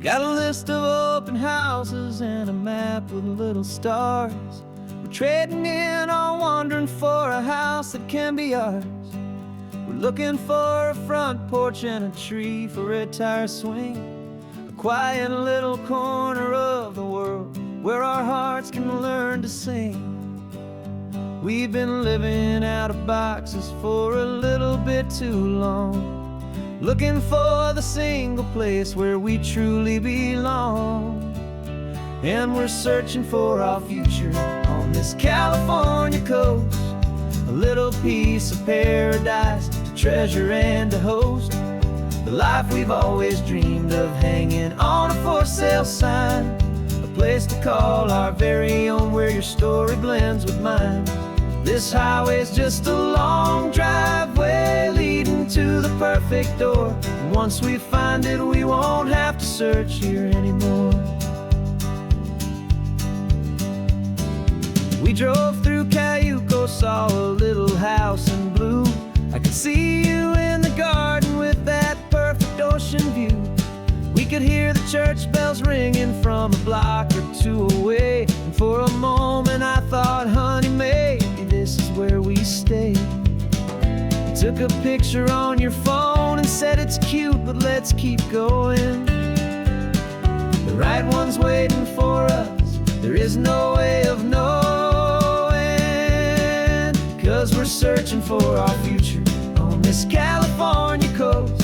Got a list of open houses and a map with little stars. We're trading in or wandering for a house that can be ours. We're looking for a front porch and a tree for a tire swing, a quiet little corner of the world where our hearts can learn to sing. We've been living out of boxes for a little bit too long, looking for the single place where we truly belong. And we're searching for our future on this California coast, a little piece of paradise to treasure and to host, the life we've always dreamed of hanging on a for sale sign, a place to call our very own where your story blends with mine. This highway's just a long driveway leading to the perfect door. And once we find it, we won't have to search here anymore. We drove through Cayuco, saw a little house in blue. I could see you in the garden with that perfect ocean view. We could hear the church bells ringing from a block or two away. And for a moment I thought, honey, maybe this is where we stay. You took a picture on your phone and said it's cute, but let's keep going. The right one's waiting for us, there is no way of knowing. 'Cause we're searching for our future on this California coast,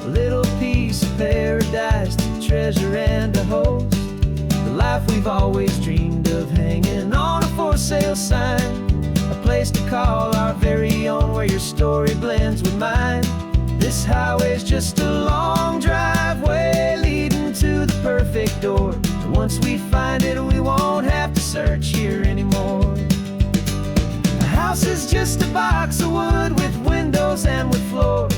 a little piece of paradise to treasure and to host, the life we've always dreamed of hanging on a for sale sign, a place to call our very own where your story blends with mine. This highway's just a long driveway leading to the perfect door. And once we find it, we won't have to search here anymore. A house is just a box of wood with windows and with floors,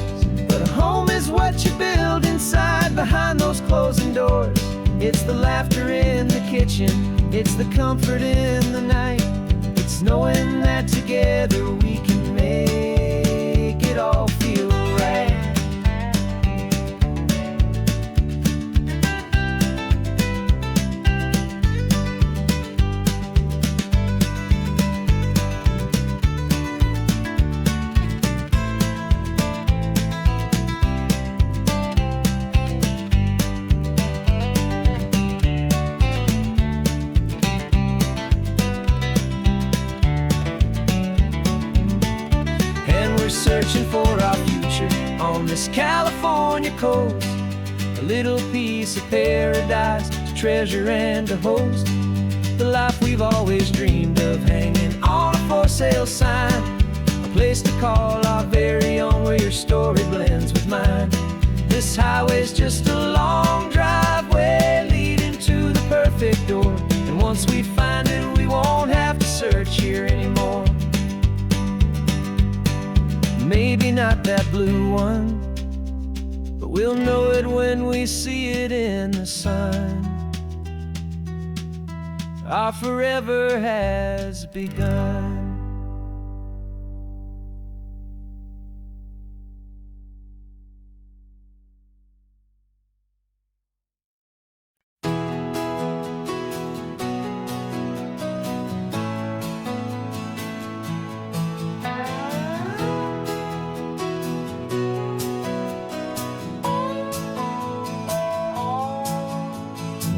but a home is what you build inside behind those closing doors. It's the laughter in the kitchen, it's the comfort in the night, it's knowing that together we can make it all feel right. Searching for our future on this California coast, a little piece of paradise to treasure and to host, the life we've always dreamed of hanging on a for sale sign, a place to call our very own where your story blends with mine. This highway's just a long driveway leading to the perfect door. And once we find it, we won't have to search here anymore. Maybe not that blue one, but we'll know it when we see it in the sun. Our forever has begun.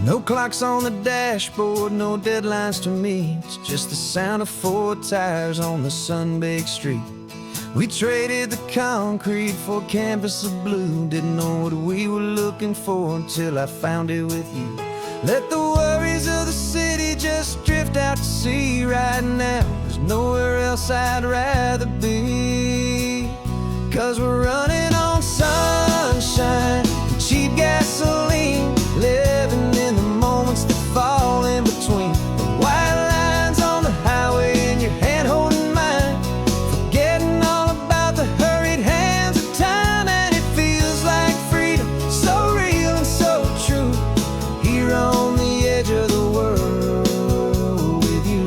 No clocks on the dashboard, no deadlines to meet, just the sound of 4 tires on the sun-baked street. We traded the concrete for a canvas of blue, didn't know what we were looking for until I found it with you. Let the worries of the city just drift out to sea right now. There's nowhere else I'd rather be. 'Cause we're running on sunshine and cheap gasoline, living in the moments that fall in between. The white lines on the highway and your hand holding mine, forgetting all about the hurried hands of time. And it feels like freedom, so real and so true, here on the edge of the world with you.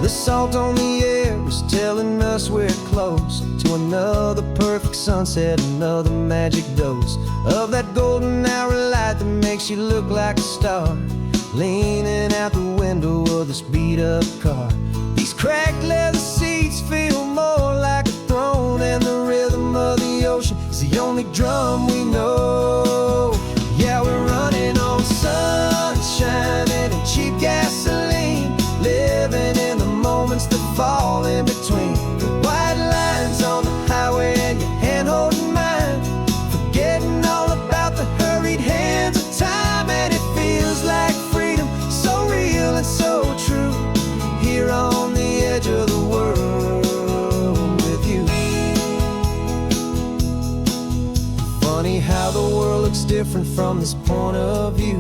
The salt on the air is telling us we're close to another perfect sunset, another magic dose of that golden hour light that makes you look like a star, leaning out the window of this beat-up car. These cracked leather seats feel more like a throne, and the rhythm of the ocean is the only drum we know. Yeah, we're running on sunshine and cheap gasoline, living in the moments that fall in between. The white lines on the highway and your hand holding mine, forgetting all about the hurried hands of time. And it feels like freedom, so real and so true, here on the edge of the world with you. Funny how the world looks different from this point of view.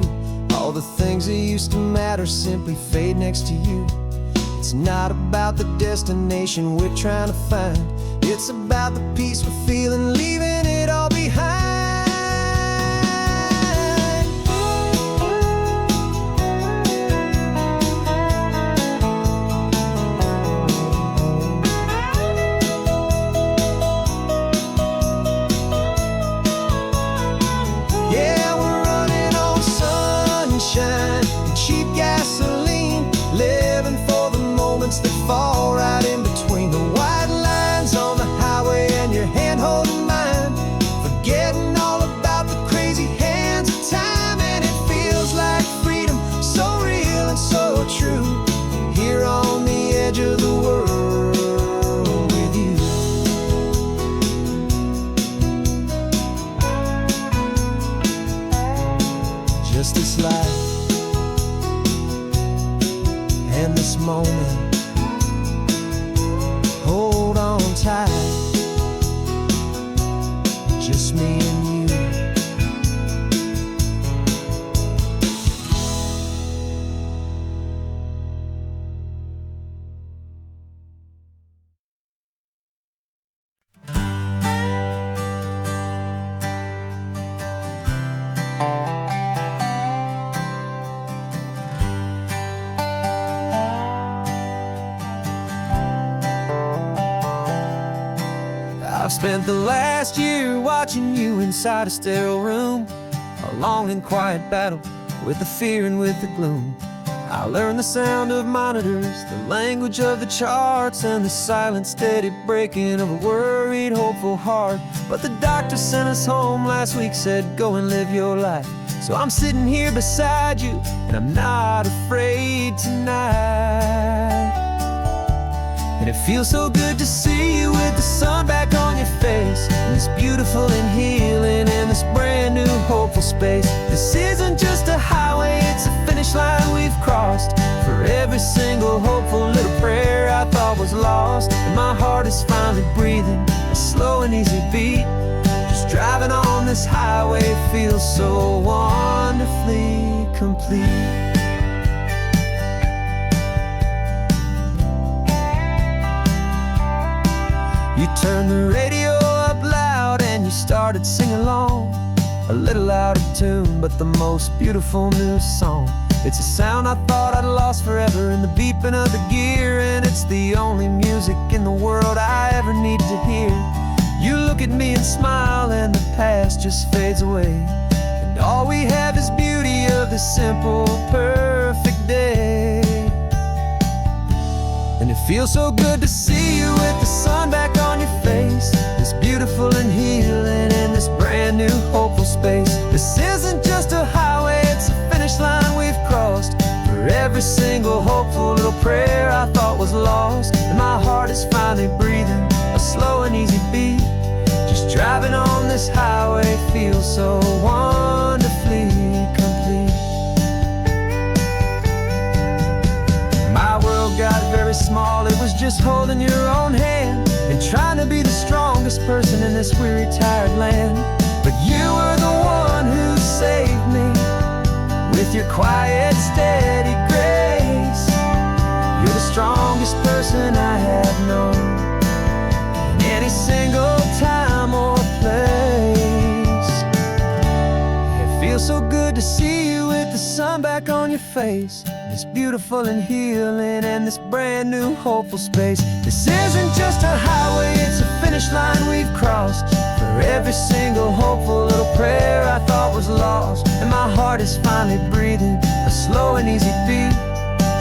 All the things that used to matter simply fade next to you. It's not about the destination we're trying to find, it's about the peace we're feeling, leaving it all behind. Yeah, we're running on sunshine and cheap gasoline, living for the moments that fall right in between. The white lines on the highway and your hand holding mine, forgetting all about the crazy hands of time. And it feels like freedom, so real and so true, here on the edge of the world with you. Just this life and this moment, hold on tight, just me and you. I've spent the last year watching you inside a sterile room, a long and quiet battle with the fear and with the gloom. I learned the sound of monitors, the language of the charts, and the silent steady breaking of a worried, hopeful heart. But the doctor sent us home last week, said go and live your life. So I'm sitting here beside you, and I'm not afraid tonight. And it feels so good to see you with the sun back on your face, and it's beautiful and healing in this brand new hopeful space. This isn't just a highway, it's a finish line we've crossed. For every single hopeful little prayer I thought was lost, and my heart is finally breathing a slow and easy beat. Just driving on this highway feels so wonderfully complete. You turned the radio up loud and you started singing along, a little out of tune, but the most beautiful new song. It's a sound I thought I'd lost forever in the beeping of the gear, and it's the only music in the world I ever need to hear. You look at me and smile, and the past just fades away, and all we have is beauty of this simple, perfect day. And it feels so good to see you with the sun back on your face, this beautiful and healing in this brand new hopeful space. This isn't just a highway, it's a finish line we've crossed. For every single hopeful little prayer I thought was lost, and my heart is finally breathing a slow and easy beat. driving on this highway feels so wonderfully complete. My world got very small, it was just holding your own hand and trying to be the strongest person in this weary, tired land. But you were the one who saved me with your quiet, steady grace. You're the strongest person I have known in any single time or place. It feels so good to see you with the sun back on your face. This beautiful and healing and this brand new hopeful space. This isn't just a highway, it's a finish line we've crossed. For every single hopeful little prayer I thought was lost. And my heart is finally breathing a slow and easy beat.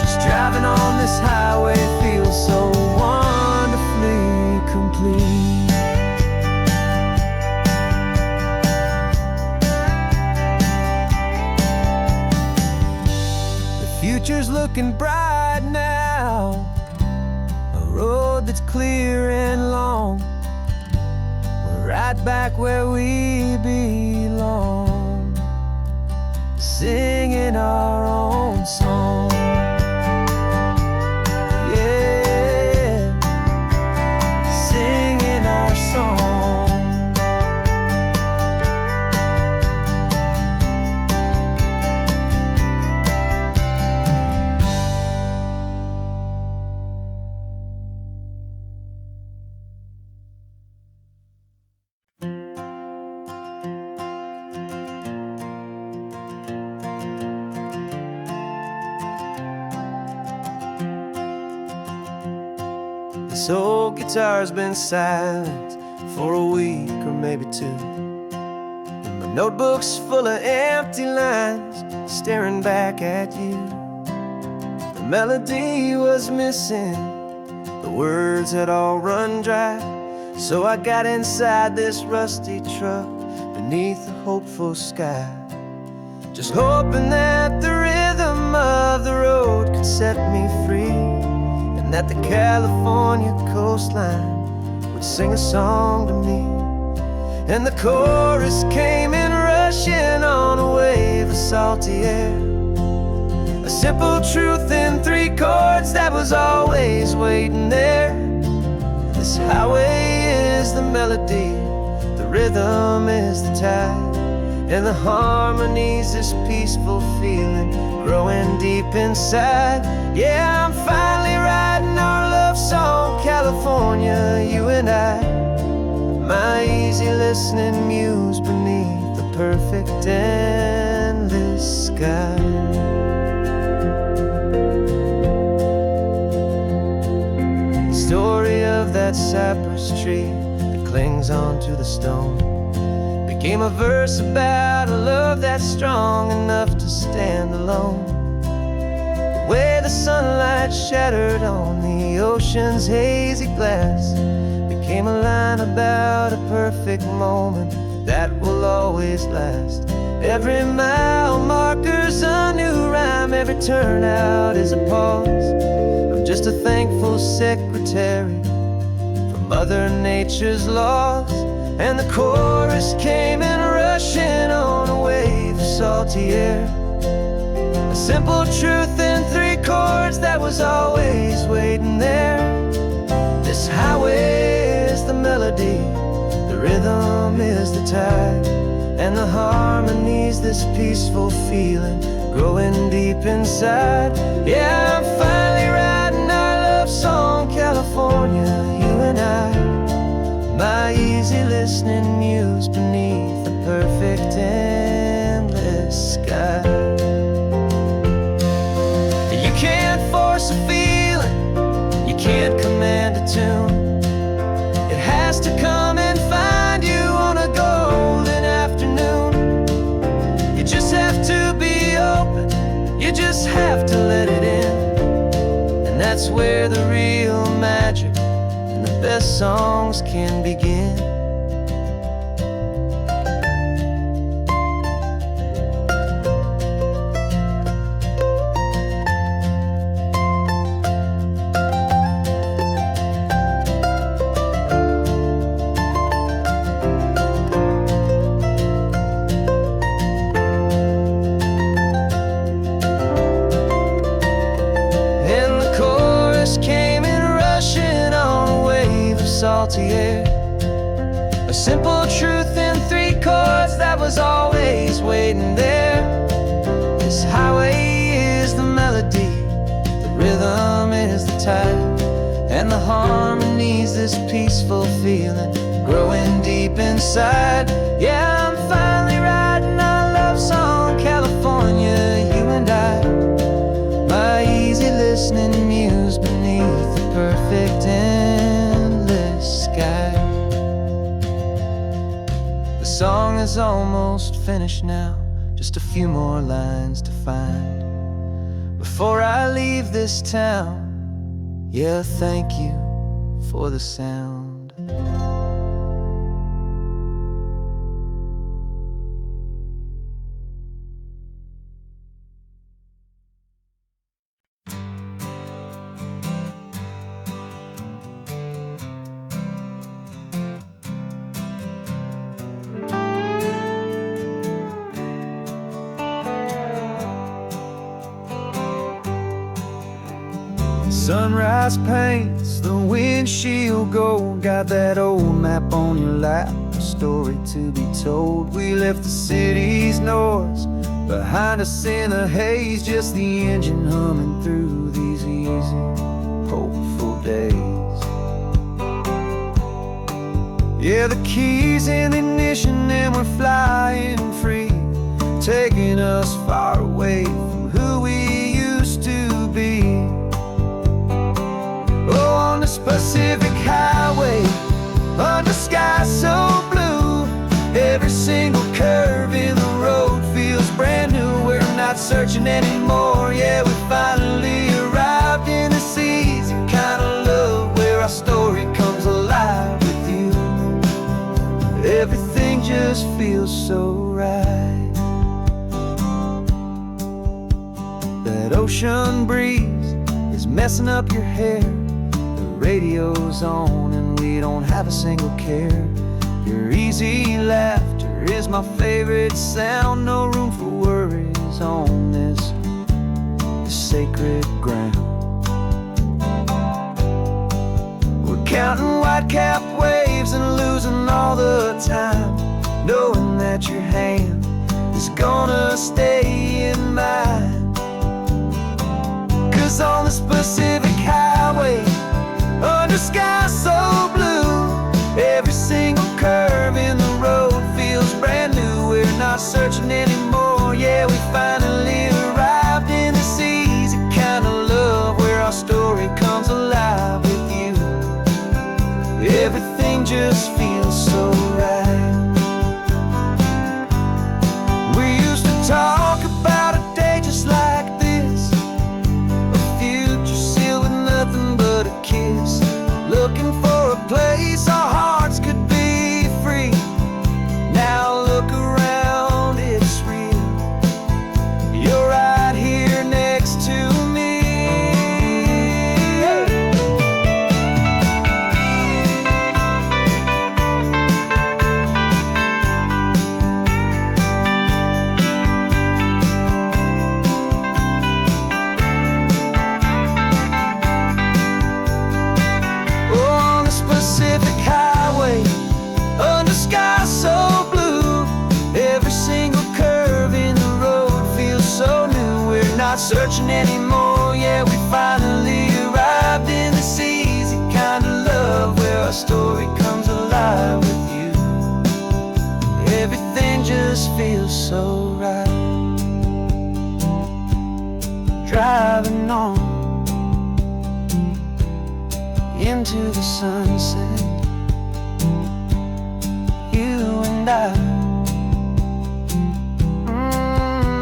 Just driving on this highway feels so wonderfully complete. Future's looking bright now, a road that's clear and long. We're right back where we belong, singing our own song. Yeah, singing our song. This old guitar's been silent for a week or maybe two, and my notebook's full of empty lines staring back at you. The melody was missing, the words had all run dry. So I got inside this rusty truck beneath a hopeful sky, just hoping that the rhythm of the road could set me free, that the California coastline would sing a song to me. And the chorus came in rushing on a wave of salty air, a simple truth in 3 chords that was always waiting there. This highway is the melody, the rhythm is the tide, and the harmony's this peaceful feeling growing deep inside. Yeah, I'm finally writing our love song, California, you and I. My easy listening muse beneath the perfect endless sky. The story of that cypress tree that clings onto the stone became a verse about a love that's strong enough to stand alone. The way the sunlight shattered on the ocean's hazy glass became a line about a perfect moment that will always last. Every mile marker's a new rhyme, every turnout is a pause. I'm just a thankful secretary for Mother Nature's laws. And the chorus came in rushing on a wave of salty air, a simple truth in 3 chords that was always waiting there. This highway is the melody, the rhythm is the tide, and the harmony's this peaceful feeling growing deep inside. Yeah, I'm finally writing our love song, California, you and I. My easy listening muse beneath the perfect endless sky. You can't force a feeling, you can't command a tune. It has to come and find you on a golden afternoon. You just have to be open, you just have to let it in. And that's where the real magic and the best songs can begin. salty air. A simple truth in 3 chords that was always waiting there. This highway is the melody, the rhythm is the tide, and the harmony's this peaceful feeling growing deep inside. Yeah, I'm finally writing our love song, California, you and I. My easy listening muse beneath the perfect endless sky. The song is almost finished now, just a few more lines to find before I leave this town. Yeah, thank you for the sound. Sunrise paints the windshield gold. Got that old map on your lap, a story to be told. We left the city's noise behind us in the haze, just the engine humming through these easy, hopeful days. Yeah, the keys in the ignition and we're flying free, taking us far away from who we used to be. Oh, on this Pacific highway, under sky so blue, every single curve in the road feels brand new. We're not searching anymore, yeah, we finally arrived in this easy kind of love where our story comes alive with you. Everything just feels so right. That ocean breeze is messing up your hair, radio's on and we don't have a single care. Your easy laughter is my favorite sound. No room for worries on this sacred ground. We're counting white-capped waves and losing all the time, knowing that your hand is gonna stay in mine. 'Cause on this Pacific highway, under sky so blue, every single curve in the road feels brand new. We're not searching anymore, yeah, we finally arrived in this easy kind of love where our story comes alive with you. Everything just feels so right. We used to talk about a day just like this, a future sealed with nothing but a kiss, looking for a place our hearts could be free. Now look around, it's real. You're right here next to me. Pacific highway, under sky so blue, every single curve in the road feels so new. We're not searching anymore, yeah, we finally arrived in this easy kind of love where our story comes alive with you. Everything just feels so right. Driving on into the sunset, you and I,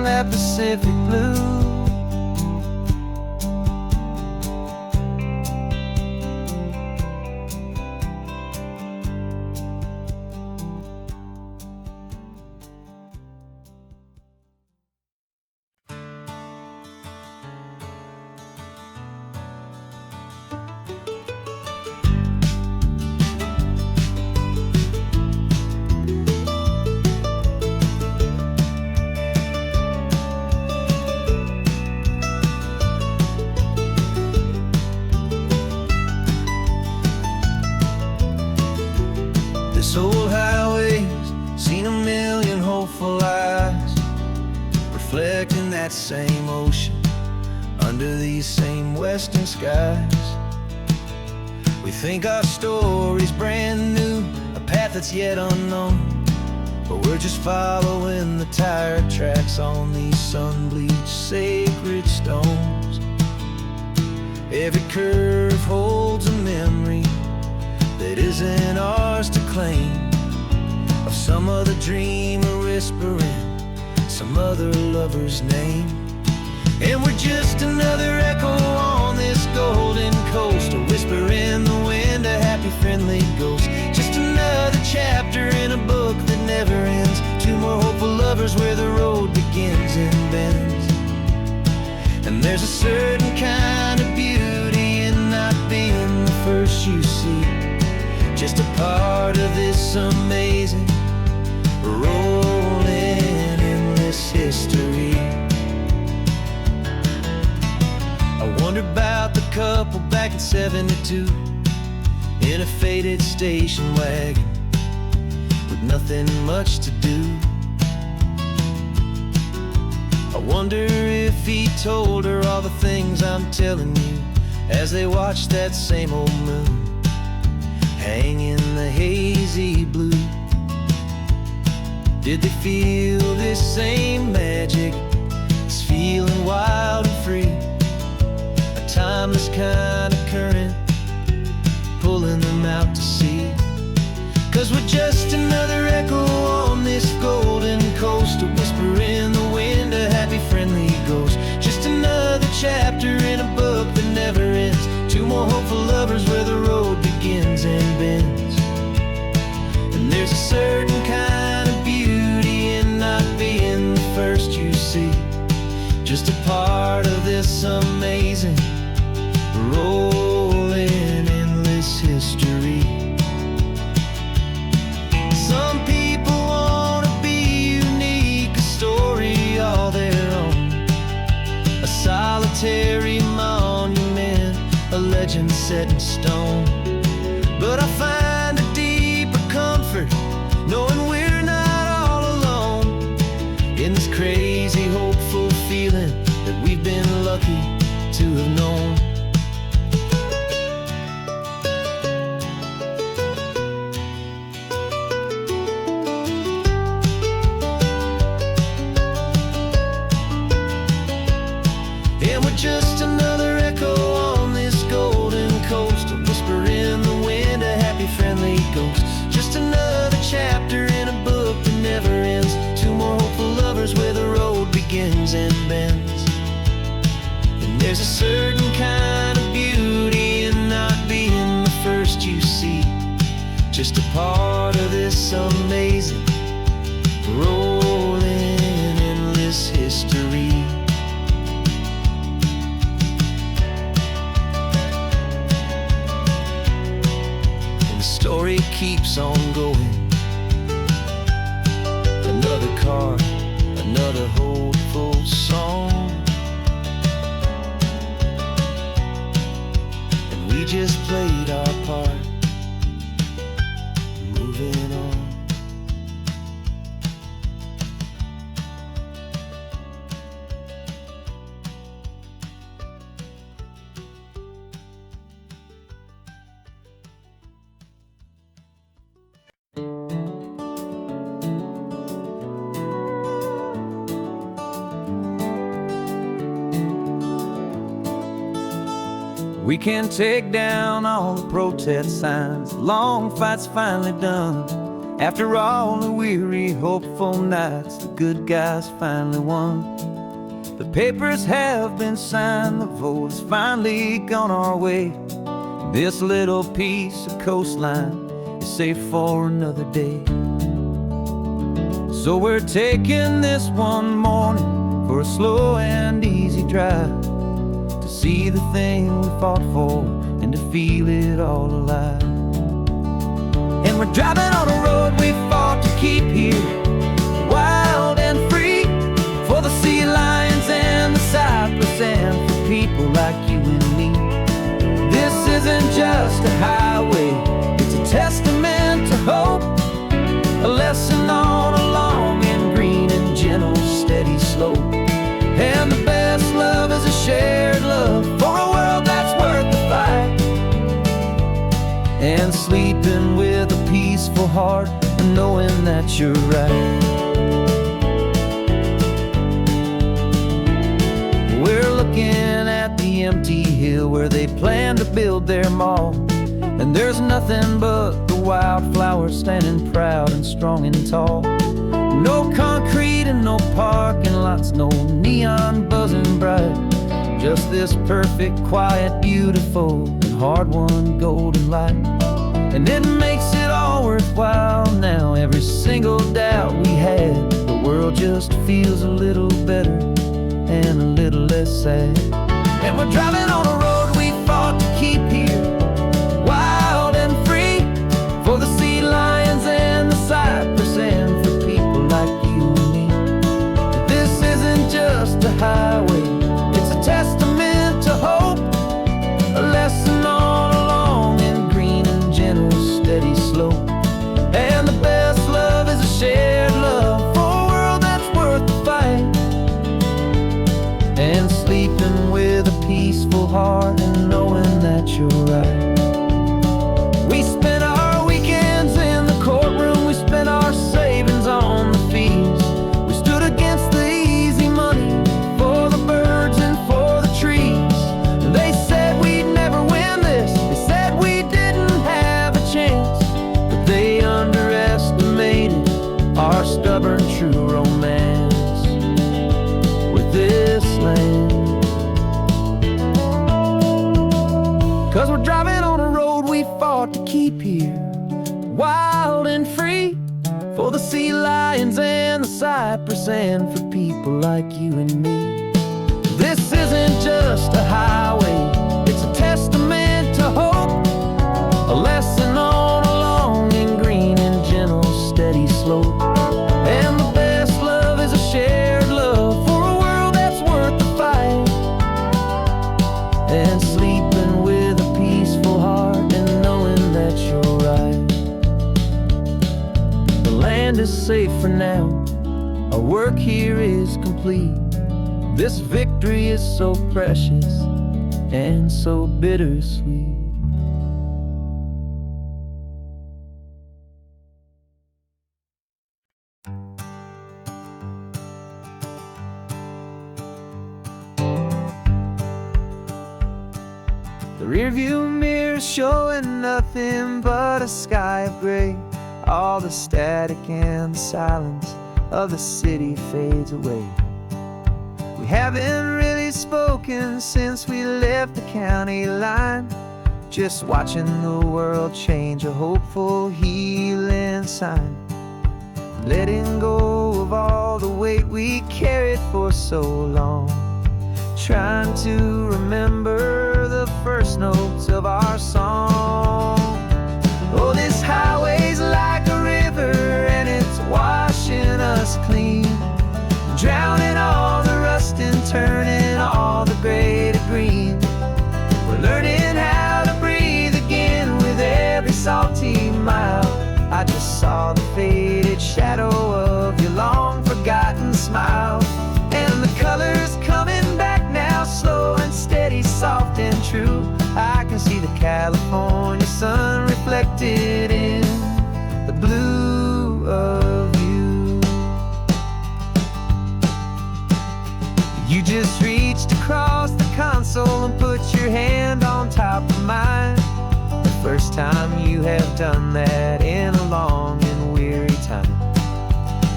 that Pacific blue. old highways, seen a million hopeful eyes, reflecting that same ocean under these same western skies. We think our story's brand new, a path that's yet unknown, but we're just following the tire tracks on these sun-bleached sacred stones. Every curve holds a memory that isn't ours to claim, of some other dreamer whispering some other lover's name. And we're just another echo on this golden coast, a whisper in the wind, a happy friendly ghost. Just another chapter in a book that never ends, two more hopeful lovers where the road begins and bends. And there's a certain kind of beauty in not being the first you see, just a part of this amazing rolling endless history. I wonder about the couple back in '72 in a faded station wagon with nothing much to do. I wonder if he told her all the things I'm telling you as they watched that same old moon hang in the hazy blue. Did they feel this same magic, this feeling wild and free, a timeless kind of current pulling them out to sea? 'Cause we're just another echo on this golden coast, a whisper in the wind, a happy friendly ghost. Just another chapter in a book that never ends, two more hopeful lovers where the road begins and bends. And there's a certain kind of beauty in not being the first you see, just a part of this amazing rolling endless history. Some people want to be unique, a story all their own, a solitary monument, a legend set in stone. But I find a deeper comfort knowing we're not all alone in this crazy hopeful feeling that we've been lucky to have known. And we're just another echo on this golden coast, a whisper in the wind, a happy friendly ghost. Just another chapter in a book that never ends, two more hopeful lovers where the road begins and bends. And there's a certain kind of beauty in not being the first you see, just a part of this amazing rolling endless history. Story keeps on going, another card, another hopeful song, and we just played our part, moving on. We can take down all the protest signs, long fight's finally done. After all the weary, hopeful nights, the good guys finally won. The papers have been signed, the vote has finally gone our way. This little piece of coastline is safe for another day. So we're taking this one morning for a slow and easy drive, see the thing we fought for and to feel it all alive. And we're driving on a road we fought to keep here, wild and free, for the sea lions and the cypress and for people like you and me. This isn't just a highway, it's a testament to hope, heart and knowing that you're right. We're looking at the empty hill where they plan to build their mall, and there's nothing but the wildflowers standing proud and strong and tall. No concrete and no parking lots, no neon buzzing bright, just this perfect, quiet, beautiful, and hard-won golden light. And it makes it all worthwhile now. Every single doubt we had, the world just feels a little better and a little less sad. And we're driving on a road we fought to keep here, wild and free, for the sea lions and the cypress, and for people like you and me. This isn't just a highway, it's a testament to hope, a lesson all along in green and gentle, steady slope. And the best love is a shared love for a world that's worth the fight, and sleeping with a peaceful heart and knowing that you're right. We spent our weekends in the courtroom, we spent our savings on the fees. We stood against the easy money for the birds and for the trees. And they said we'd never win this, they said we didn't have a chance, but they underestimated our stubborn true romance with this land. 'Cause we're driving on a road we fought to keep here, wild and free, for the sea lions and the cypress, and for people like you and me. This isn't just a highway, it's a testament to hope, a lesson all along in green and gentle, steady slope. And the best love is a shared love for a world that's worth the fight, and sleeping with a peaceful heart and knowing that you're right. The land is safe for now, our work here is complete. This victory is so precious and so bittersweet. The rearview mirror showing nothing but a sky of gray. All the static and the silence of the city fades away. We haven't really spoken since we left the county line, just watching the world change, a hopeful healing sign. Letting go of all the weight we carried for so long, trying to remember the first notes of our song. Oh, this highway's like a river and it's washing us clean, drowning all the rust and turning all the gray to green. We're learning how to breathe again with every salty mile. I just saw the faded shadow of your long forgotten smile, and the colors coming back now, slow and steady, soft and true. I can see the California sun reflected in the blue of you. You just reached across the console and put your hand on top of mine. The first time you have done that in a long and weary time.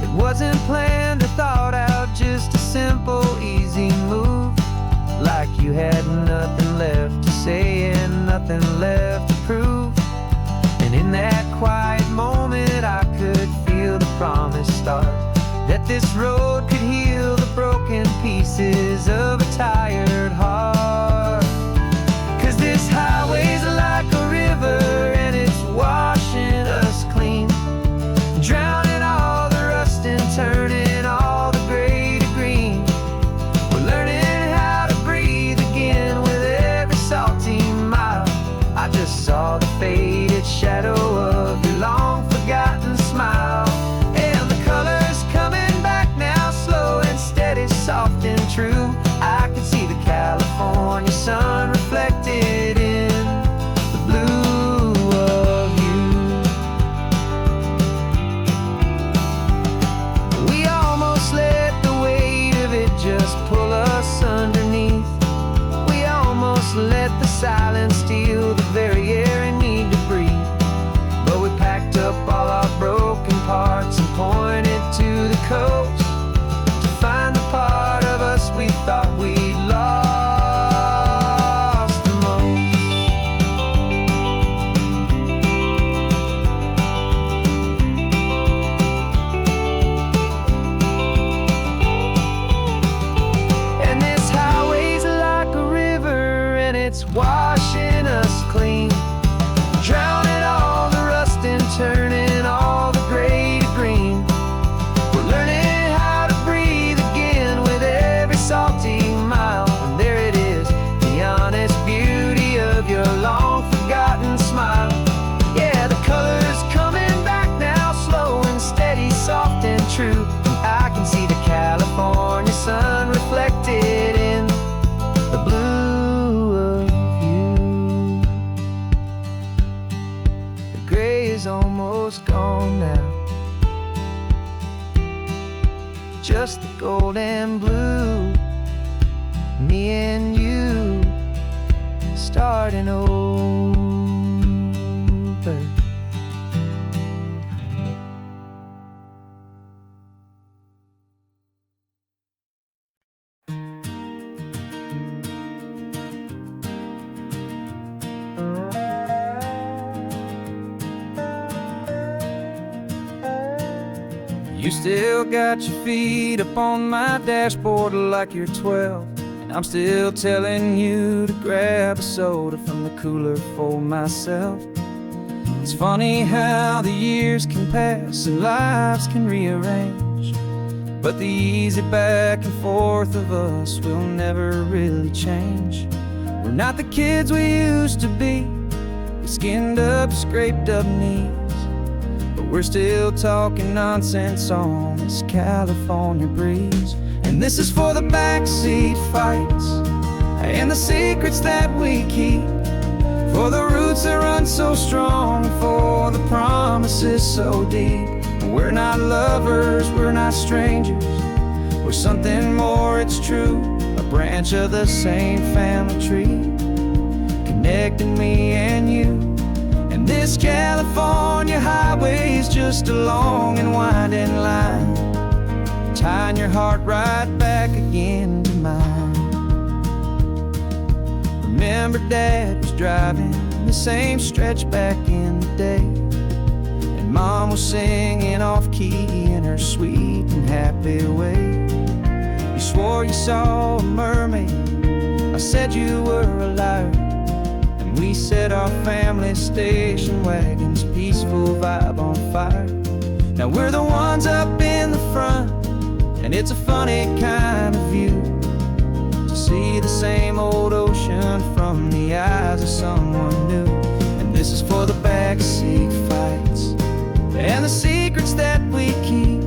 It wasn't planned or thought out, just a simple, easy move. Like you had nothing left to say and nothing left to prove. And in that quiet moment I could feel the promise start, that this road could heal the broken pieces of a tired heart. 'Cause this highway's like a river and it's washing us clean, drowning all the rust and turning all the gray to green. We're learning how to breathe again with every salty mile. I just saw the faded shadow of your long forgotten smile, and the colors coming back now, slow and steady, soft and true. I can see the California just the gold and blue. Me and you starting over. You still got your feet up on my dashboard like you're 12, and I'm still telling you to grab a soda from the cooler for myself. It's funny how the years can pass and lives can rearrange, but the easy back and forth of us will never really change. We're not the kids we used to be, with skinned up, scraped up knees, but we're still talking nonsense on this California breeze. And this is for the backseat fights and the secrets that we keep, for the roots that run so strong, for the promises so deep. We're not lovers, we're not strangers, we're something more, it's true. A branch of the same family tree, connecting me and you. And this California highway is just a long and winding line, tying your heart right back again to mine. Remember Dad was driving the same stretch back in the day, and Mom was singing off-key in her sweet and happy way. You swore you saw a mermaid, I said you were a liar, and we set our family station wagon's peaceful vibe on fire. Now we're the ones up in the front, and it's a funny kind of view to see the same old ocean from the eyes of someone new. And this is for the backseat fights and the secrets that we keep,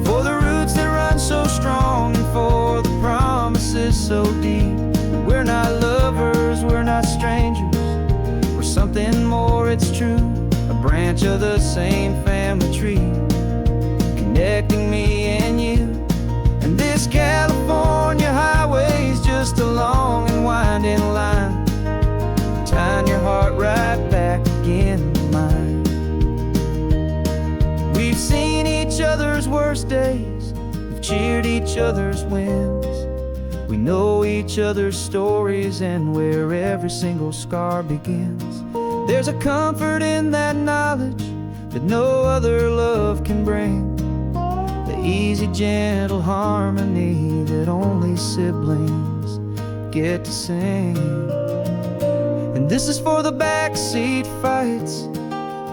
for the roots that run so strong, and for the promises so deep. We're not lovers, we're not strangers, we're something more, it's true. A branch of the same family tree, connecting me and you. And this California highway is just a long and winding line, tying your heart right back again to mine. We've seen each other's worst days, we've cheered each other's wins, we know each other's stories and where every single scar begins. There's a comfort in that knowledge that no other love can bring, the easy, gentle harmony that only siblings get to sing. And this is for the backseat fights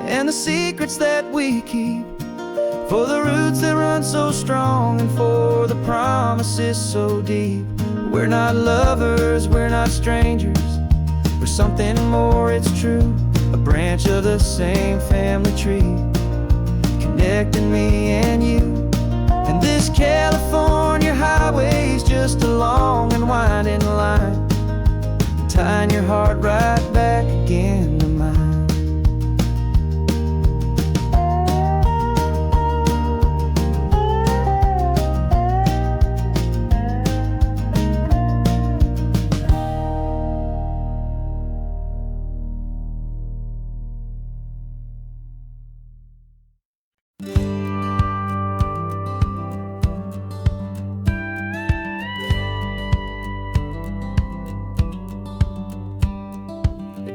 and the secrets that we keep, for the roots that run so strong, and for the promises so deep. We're not lovers, we're not strangers, we're something more, it's true. A branch of the same family tree, connecting me and you. And this California highway is just a long and winding line, tying your heart right back again to mine.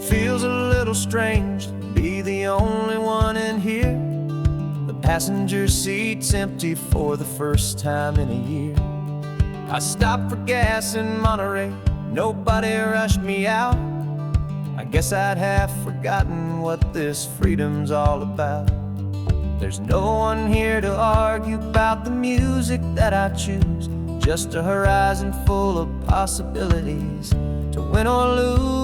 Feels a little strange to be the only one in here. The passenger seat's empty for the first time in a year. I stopped for gas in Monterey, nobody rushed me out. I guess I'd half forgotten what this freedom's all about. There's no one here to argue about the music that I choose, just a horizon full of possibilities to win or lose.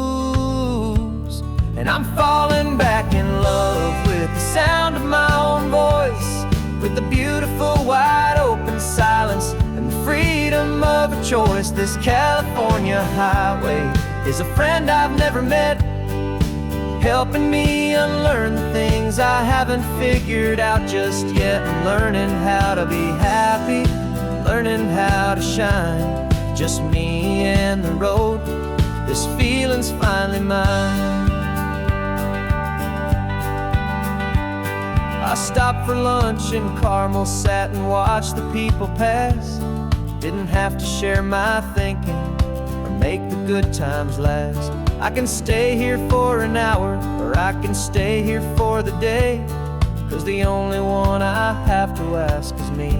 And I'm falling back in love with the sound of my own voice, with the beautiful wide open silence and the freedom of a choice. This California highway is a friend I've never met, helping me unlearn the things I haven't figured out just yet, and learning how to be happy learning how to shine. Just me and the road, this feeling's finally mine. I stopped for lunch in Carmel, sat and watched the people pass. Didn't have to share my thinking or make the good times last. I can stay here for an hour, or I can stay here for the day, 'cause the only one I have to ask is me.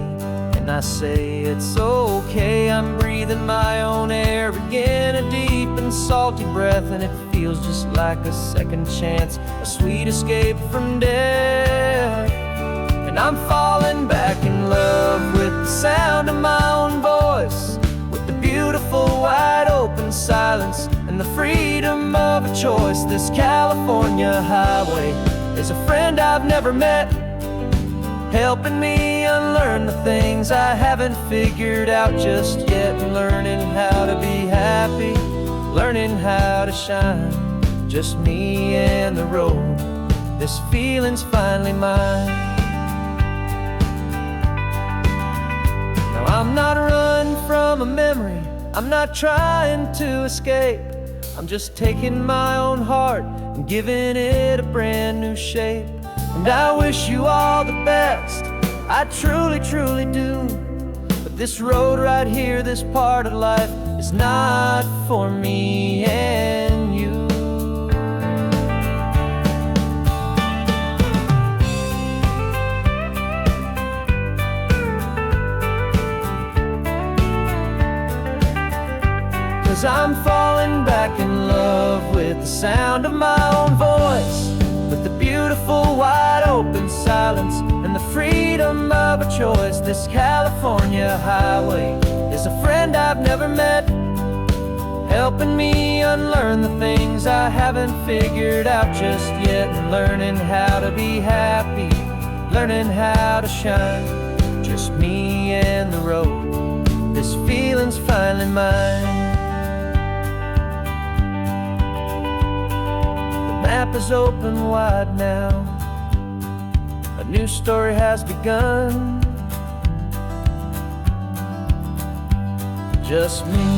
And I say it's okay, I'm breathing my own air again, a deep and salty breath, and it feels just like a second chance, a sweet escape from death. And I'm falling back in love with the sound of my own voice, with the beautiful wide open silence and the freedom of a choice. This California highway is a friend I've never met, helping me unlearn the things I haven't figured out just yet. Learning how to be happy, learning how to shine. Just me and the road, this feeling's finally mine. Now I'm not running from a memory, I'm not trying to escape. I'm just taking my own heart and giving it a brand new shape. And I wish you all the best, I truly, truly do. But this road right here, this part of life, is not for me and you. 'Cause I'm falling back in love with the sound of my own voice, with the beautiful wide open silence and the freedom of a choice. This California highway is a friend I've never met, helping me unlearn the things I haven't figured out just yet. And learning how to be happy, learning how to shine. Just me and the road, this feeling's finally mine. The map is open wide now, a new story has begun. Just me.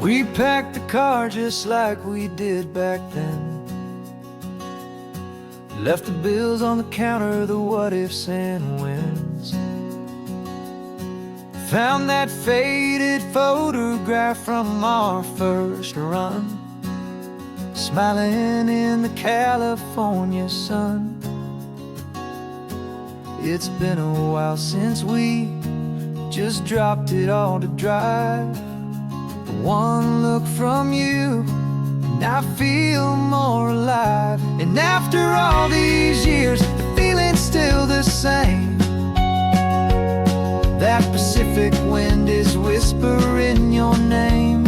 We packed the car just like we did back then, left the bills on the counter, the what ifs and whens. Found that faded photograph from our first run, smiling in the California sun. It's been a while since we just dropped it all to drive. One look from you and I feel more alive. And after all these years, the feeling's still the same. That Pacific wind is whispering your name.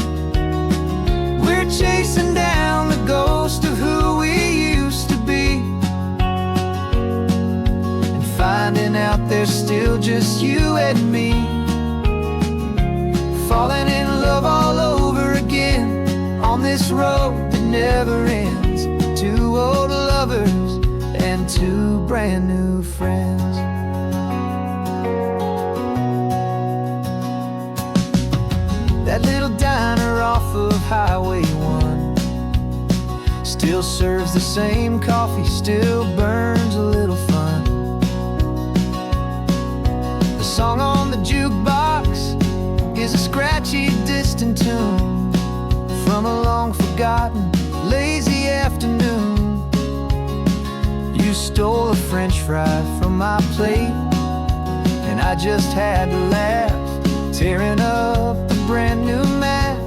We're chasing down the ghost of who we used to be, and finding out there's still just you and me. Falling in love all over again on this road that never ends. Two old lovers and two brand new friends. That little diner off of Highway 1 still serves the same coffee, still burns a little fun. The song on the jukebox is a scratchy, distant tune from a long-forgotten, lazy afternoon. You stole a French fry from my plate, and I just had to laugh, tearing up a brand new map.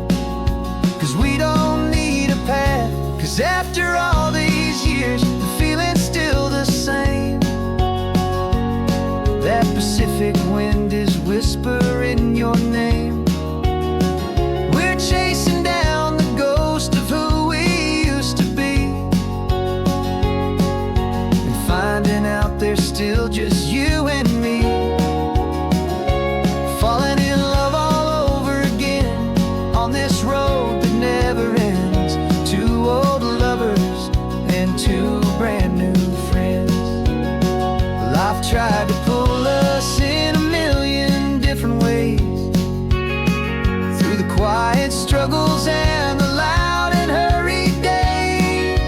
'Cause we don't need a path, 'cause after all these years, the feeling's still the same. That Pacific wind is whispering your name. We're chasing down the ghost of who we used to be, and finding out there's still just you and me. Life tried to pull us in a million different ways, through the quiet struggles and the loud and hurried days.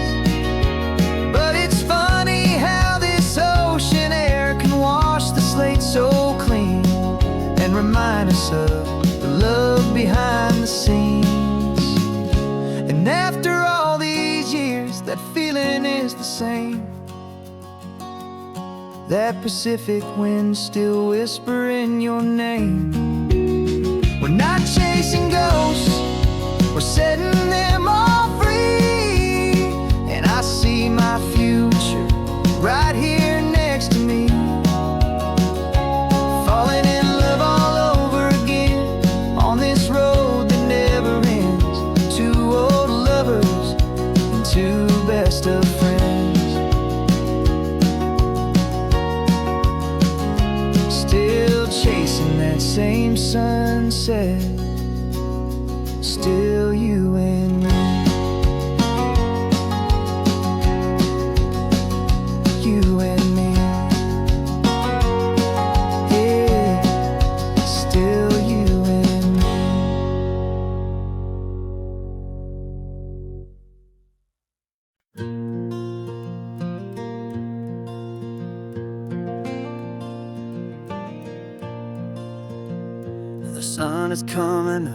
But it's funny how this ocean air can wash the slate so clean and remind us of the love behind the scenes. And after all these years, that feeling is the same. That Pacific wind still whispering your name. We're not chasing ghosts, we're setting them all free. And I see my future right here next to me, falling in love all over again on this road that never ends. Two old lovers and two best of friends, still chasing that same sunset. Still you and me, you and me, yeah, still you and me. The sun is coming up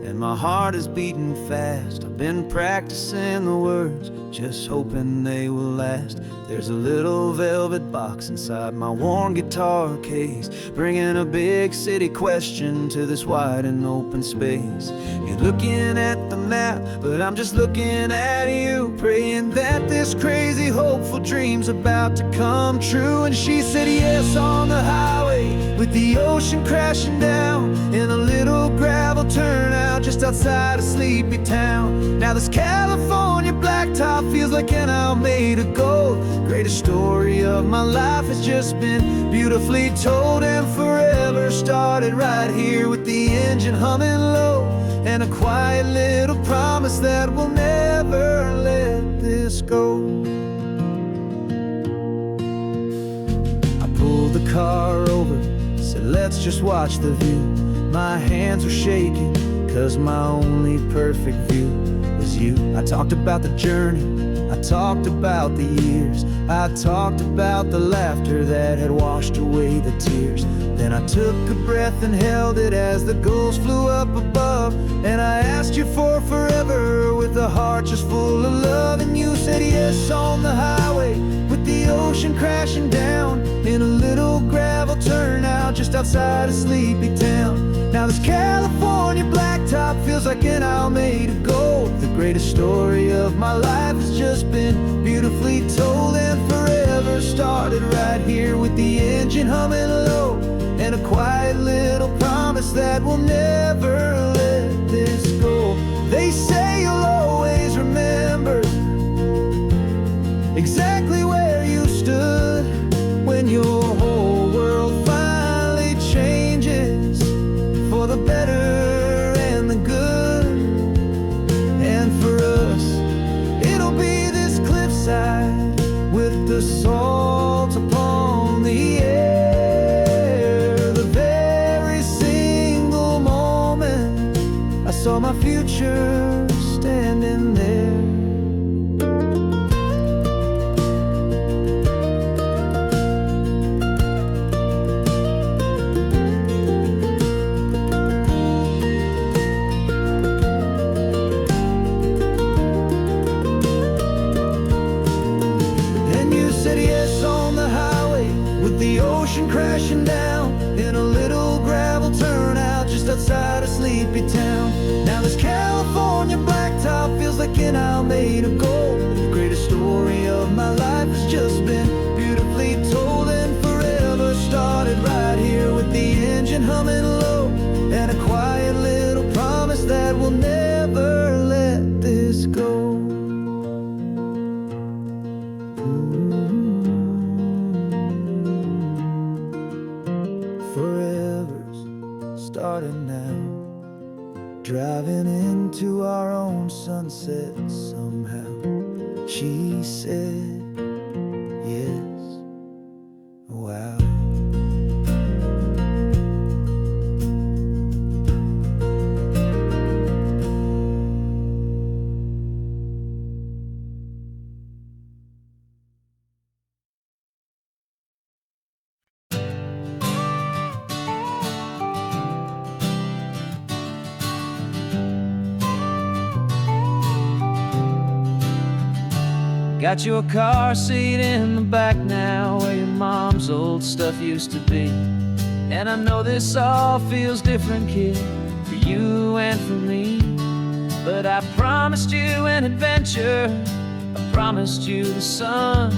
and my heart is beating fast. I've been practicing the words, just hoping they will last. There's a little velvet box inside my worn guitar case, bringing a big city question to this wide and open space. You're looking at the map, but I'm just looking at you, praying that this crazy hopeful dream's about to come true. And she said yes on the highway, with the ocean crashing down in a little gravel turnout just outside of sleepy town. Now this California blacktop feels like an isle made of gold. Greatest story of my life has just been beautifully told, and forever started right here with the engine humming low, and a quiet little promise that we'll never let this go. I pulled the car over, said let's just watch the view. My hands were shaking, cause my only perfect view was you. I talked about the journey, I talked about the years, I talked about the laughter that had washed away the tears. Then I took a breath and held it as the gulls flew up above, and I asked you for forever with a heart just full of love. And you said yes on the highway, with the ocean crashing down in a little gravel turnout just outside of sleepy town. Now this California blacktop feels like an isle made of gold. The greatest story of my life has just been beautifully told, and forever started right here with the engine humming low, and a quiet little promise that we'll never let this go. They say you'll always remember exactly where you stood when your whole world finally changes for the better and the good. And for us, it'll be this cliffside with the salt upon the air. The very single moment I saw my future standing there. Crashing down in a little gravel turnout just outside of sleepy town. Now this California blacktop feels like an isle made of gold. The greatest story of my life has just been beautifully told, and forever started right here with the engine humming low, and a quiet little promise that we'll never let this go. Starting now, driving into our own sunset somehow. She said yes, wow. while. Got your car seat in the back now, where your mom's old stuff used to be. And I know this all feels different, kid, for you and for me. But I promised you an adventure, I promised you the sun,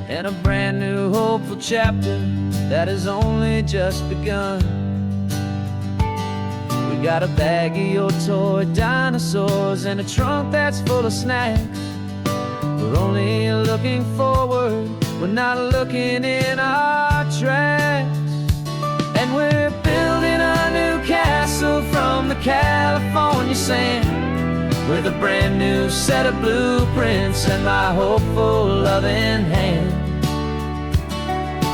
and a brand new hopeful chapter that has only just begun. We got a bag of your toy dinosaurs and a trunk that's full of snacks. We're only looking forward, we're not looking in our tracks. And we're building a new castle from the California sand, with a brand new set of blueprints and my hopeful loving hand.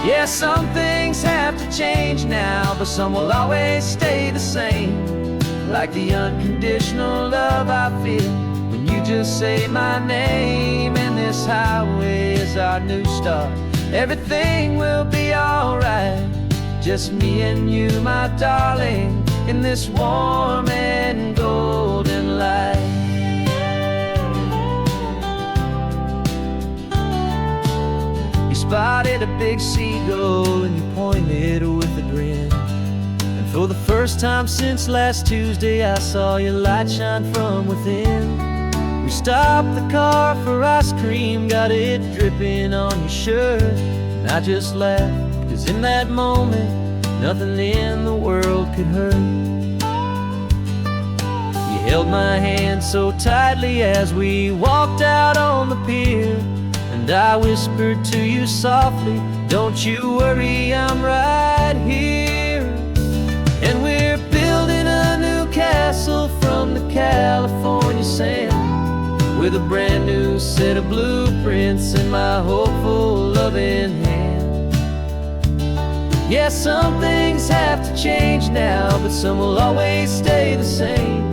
Yeah, some things have to change now, but some will always stay the same. Like the unconditional love I feel when you just say my name. And this highway is our new start, everything will be alright. Just me and you, my darling, in this warm and golden light. You spotted a big seagull and you pointed with a grin. And for the first time since last Tuesday, I saw your light shine from within. We stopped the car for ice cream, got it dripping on your shirt. And I just laughed, 'cause in that moment, nothing in the world could hurt. You held my hand so tightly as we walked out on the pier, and I whispered to you softly, don't you worry, I'm right here. And we're building a new castle from the California sand, with a brand new set of blueprints in my hopeful loving hand. Yeah, some things have to change now, but some will always stay the same.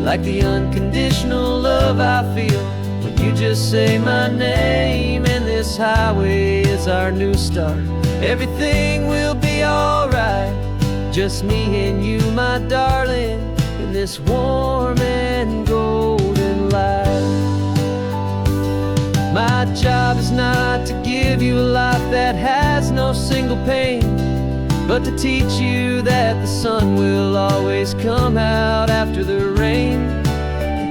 Like the unconditional love I feel when you just say my name. And this highway is our new start, everything will be alright. Just me and you, my darling, in this warm and golden light. My job is not to give you a life that has no single pain, but to teach you that the sun will always come out after the rain.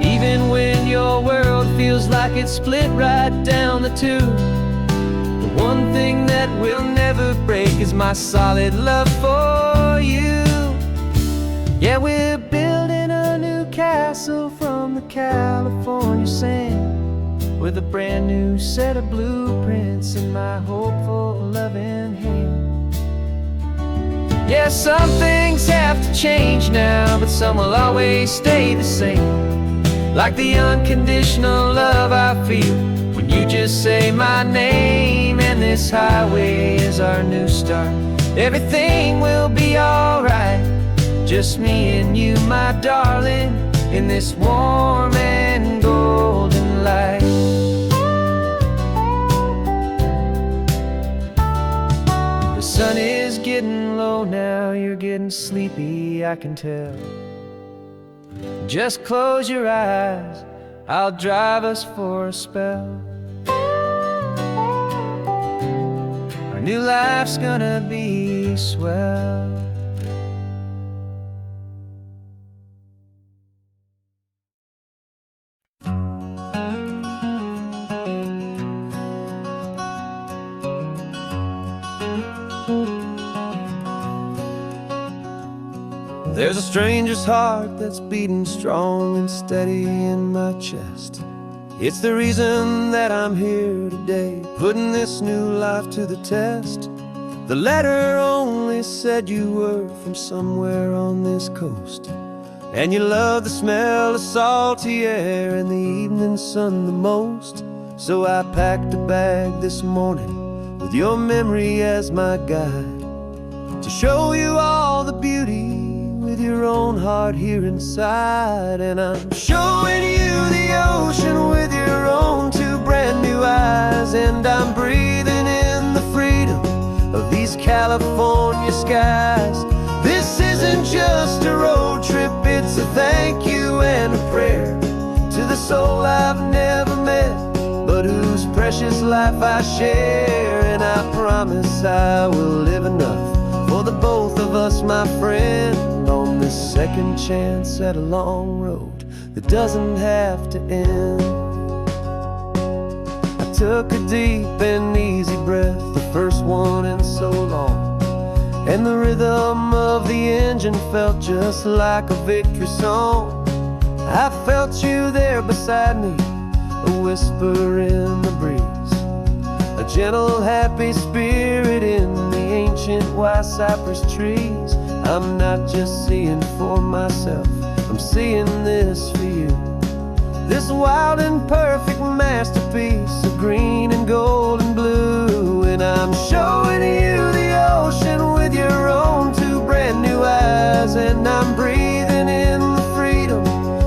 Even when your world feels like it's split right down the two, the one thing that will never break is my solid love for you. Yeah, we're building a new castle from the California sand, with a brand new set of blueprints in my hopeful loving hand. Yeah, some things have to change now, but some will always stay the same. Like the unconditional love I feel when you just say my name. And this highway is our new start, everything will be alright. Just me and you, my darling, in this warm and golden light. The sun is getting low now, you're getting sleepy, I can tell. Just close your eyes, I'll drive us for a spell. Our new life's gonna be swell. There's a stranger's heart that's beating strong and steady in my chest. It's the reason that I'm here today, putting this new life to the test. The letter only said you were from somewhere on this coast, and you love the smell of salty air and the evening sun the most. So I packed a bag this morning with your memory as my guide, to show you all the beauty with your own heart here inside. And I'm showing you the ocean with your own two brand new eyes, and I'm breathing in the freedom of these California skies. This isn't just a road trip, it's a thank you and a prayer to the soul I've never met, but whose precious life I share. And I promise I will live enough for the both of us, my friend, on this second chance at a long road that doesn't have to end. I took a deep and easy breath, the first one in so long, and the rhythm of the engine felt just like a victory song. I felt you there beside me, a whisper in the breeze, a gentle happy spirit in the ancient white cypress trees. I'm not just seeing for myself, I'm seeing this for you, this wild and perfect masterpiece of green and gold and blue. And I'm showing you the ocean with your own two brand new eyes, and I'm breathing in the freedom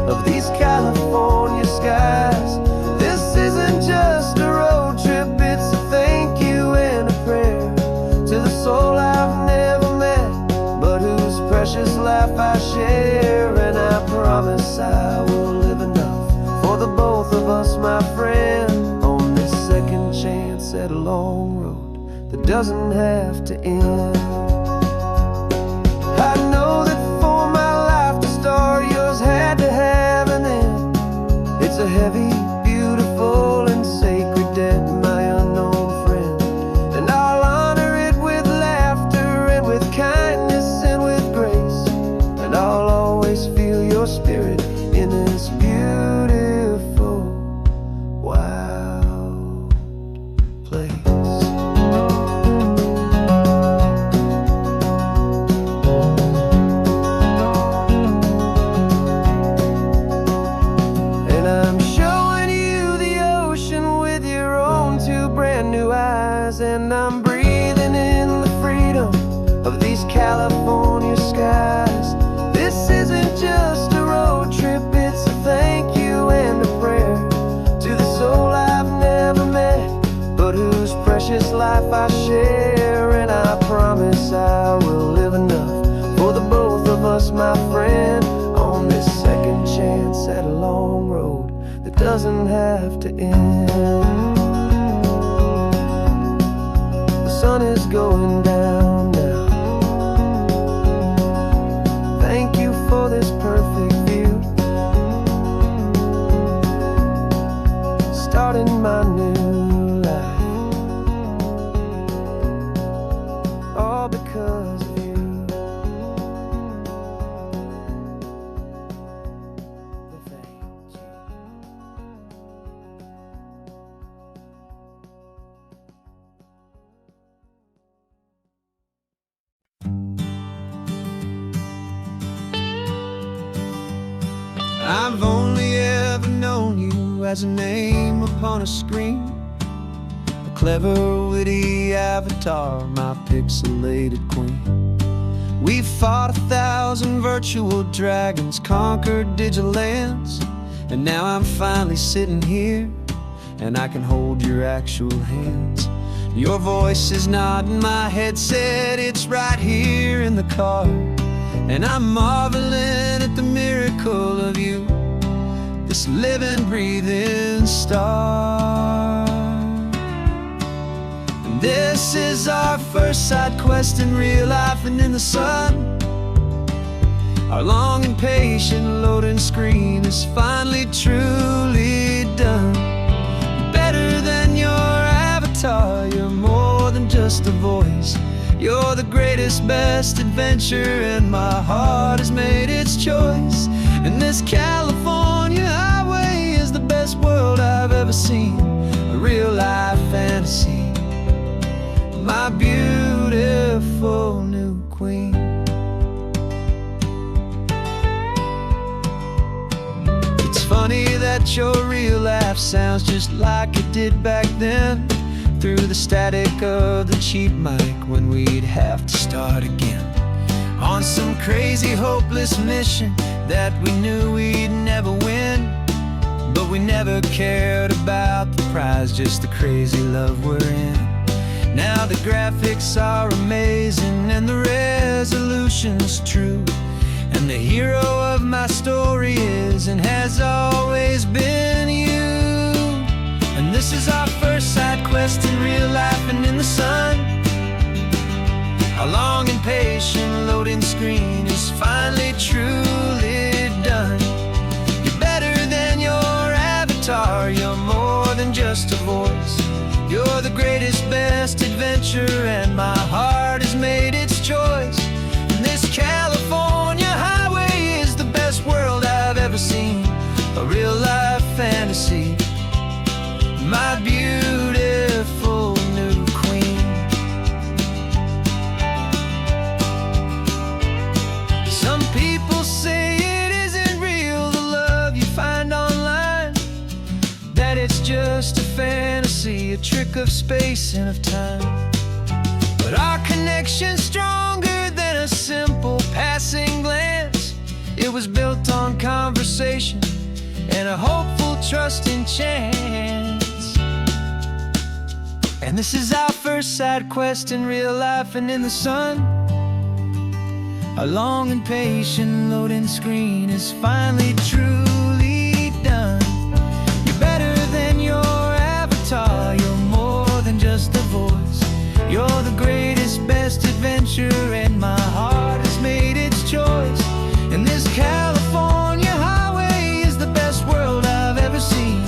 of these California skies. This isn't just a road trip, it's a thank you and a prayer to the soul I've never met, but whose precious life I share. And I promise I will live enough for the both of us, my friend, on this second chance at a long road that doesn't have to end. I know that for my life to start, yours had to have an end. It's a heavy, beautiful, and sacred debt, my unknown friend, and I'll honor it with laughter and with kindness and with grace, and I'll always feel your spirit in this beautiful, wild place. And I'm showing you the ocean with your own two brand new eyes, and I'm breathing in the freedom of these California skies. This isn't just a road trip, it's a thank you and a prayer to the soul I've never met, but whose precious life I share. And I promise I will live enough for the both of us, my friend, on this second chance at a long road that doesn't have to end. The sun is going down now. Thank you for this perfect view, starting my new life, all because of you. Thank you. I've only ever known you as a name upon a screen, a clever, witty avatar, my pixelated queen. We fought 1,000 virtual dragons, conquered digital lands, and now I'm finally sitting here, and I can hold your actual hands. Your voice is not in my headset, it's right here in the car, and I'm marveling at the miracle of you, this living, breathing star. And this is our first side quest in real life and in the sun. Our long and patient loading screen is finally truly done. Better than your avatar, you're more than just a voice. You're the greatest, best adventure, and my heart has made its choice. And this California highway is the best world I've ever seen, a real-life fantasy, my beautiful new queen. It's funny that your real life sounds just like it did back then. through the static of the cheap mic when we'd have to start again on some crazy hopeless mission that we knew we'd never win. But we never cared about the prize, just the crazy love we're in. Now the graphics are amazing and the resolution's true, and the hero of my story is and has always been you. And this is our first side quest in real life and in the sun. Our long and patient loading screen is finally truly done. You're better than your avatar, you're more than just a voice. You're the greatest, best adventure, and my heart has made its choice. And this California highway is the best world I've ever seen, a real life fantasy, my beautiful new queen. Some people say it isn't real, the love you find online, that it's just a fantasy, a trick of space and of time. But our connection's stronger than a simple passing glance. It was built on conversation and a hopeful, trusting chance. And this is our first side quest in real life and in the sun. Our long and patient loading screen is finally truly done. You're better than your avatar, you're more than just a voice. You're the greatest, best adventure, and my heart has made its choice. And this California highway is the best world I've ever seen,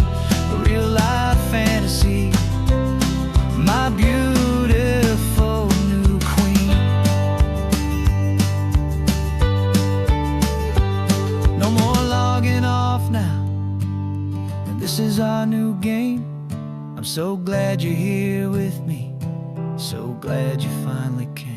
a real life fantasy, my beautiful new queen. No more logging off now, and this is our new game. I'm so glad you're here with me, so glad you finally came.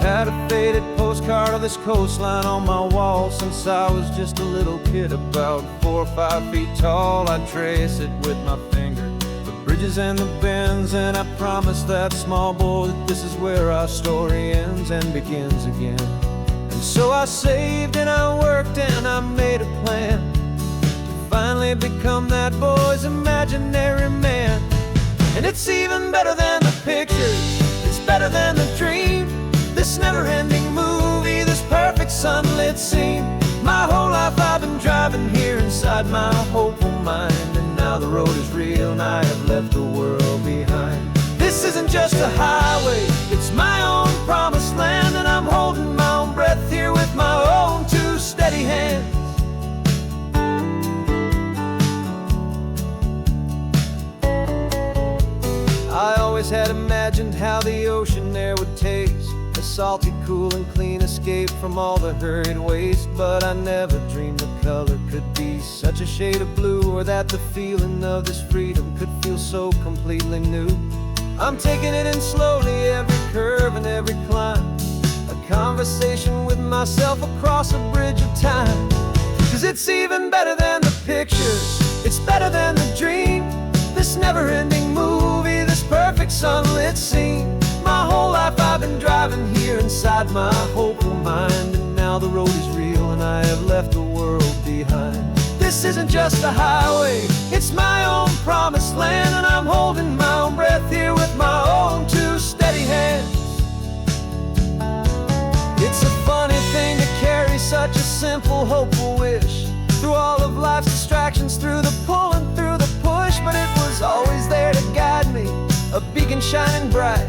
Had a faded postcard of this coastline on my wall since I was just a little kid, about 4 or 5 feet tall. I trace it with my finger, the bridges and the bends, and I promised that small boy that this is where our story ends and begins again. And so I saved and I worked and I made a plan to finally become that boy's imaginary man. And it's even better than the pictures, it's better than the dream, this never-ending movie, this perfect sunlit scene. My whole life I've been driving here inside my hopeful mind, and now the road is real and I have left the world behind. This isn't just a highway, it's my own promised land, and I'm holding my own breath here with my own two steady hands. I always had imagined how the ocean there would taste, a salty, cool and clean escape from all the hurried waste. But I never dreamed the color could be such a shade of blue, or that the feeling of this freedom could feel so completely new. I'm taking it in slowly, every curve and every climb, a conversation with myself across a bridge of time. 'Cause it's even better than the pictures, it's better than the dream, this never-ending movie, this perfect sunlit scene. My whole life I've been driving here inside my hopeful mind, and now the road is real and I have left the world behind. This isn't just a highway, it's my own promised land, and I'm holding my own breath here with my own two steady hands. It's a funny thing to carry such a simple, hopeful wish through all of life's distractions, through the pull and through the push, but it was always there to guide me, a beacon shining bright,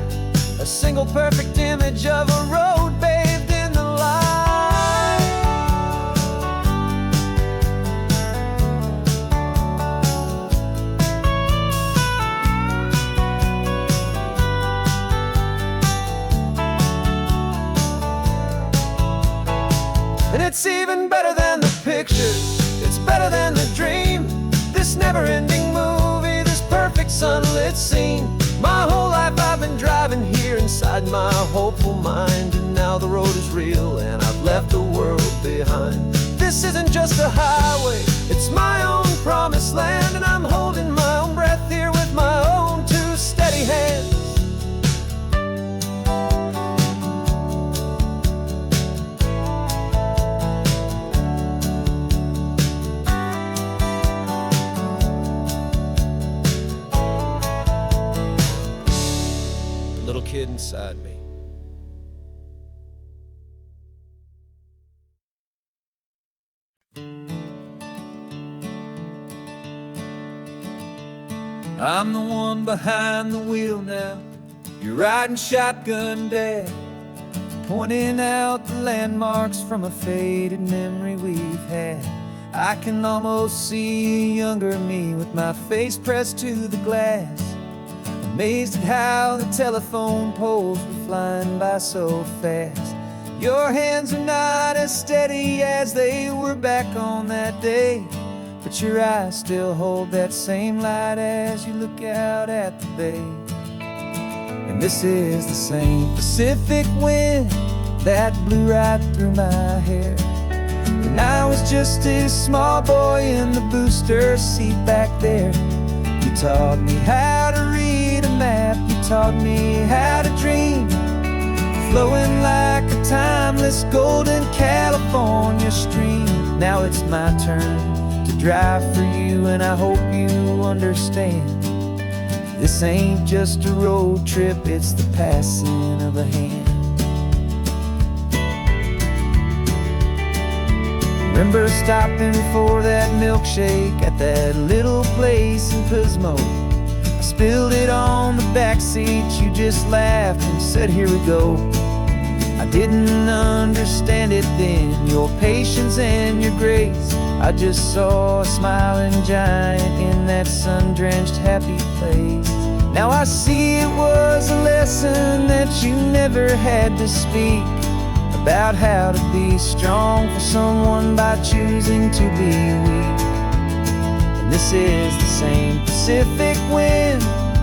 a single perfect image of a road bathed in the light. And it's even better than the pictures, it seemed. My whole life I've been driving here inside my hopeful mind, and now the road is real and I've left the world behind. This isn't just a highway, it's my own promised land, and I'm holding my own breath here with my own two steady hands. The little kid inside me. I'm the one behind the wheel now. You're riding shotgun, Dad, pointing out the landmarks from a faded memory we've had. I can almost see a younger me with my face pressed to the glass, amazed at how the telephone poles were flying by so fast. Your hands are not as steady as they were back on that day, but your eyes still hold that same light as you look out at the bay. And this is the same Pacific wind that blew right through my hair when I was just a small boy in the booster seat back there. You taught me how to read a map, you taught me how to dream, flowing like a timeless golden California stream. Now it's my turn to drive for you, and I hope you understand. This ain't just a road trip, it's the passing of a hand. Remember stopping for that milkshake at that little place in Pismo? I spilled it on the back seat, you just laughed and said, here we go. I didn't understand it then, your patience and your grace. I just saw a smiling giant in that sun-drenched happy place. Now I see it was a lesson that you never had to speak, about how to be strong for someone by choosing to be weak. And this is the same Pacific wind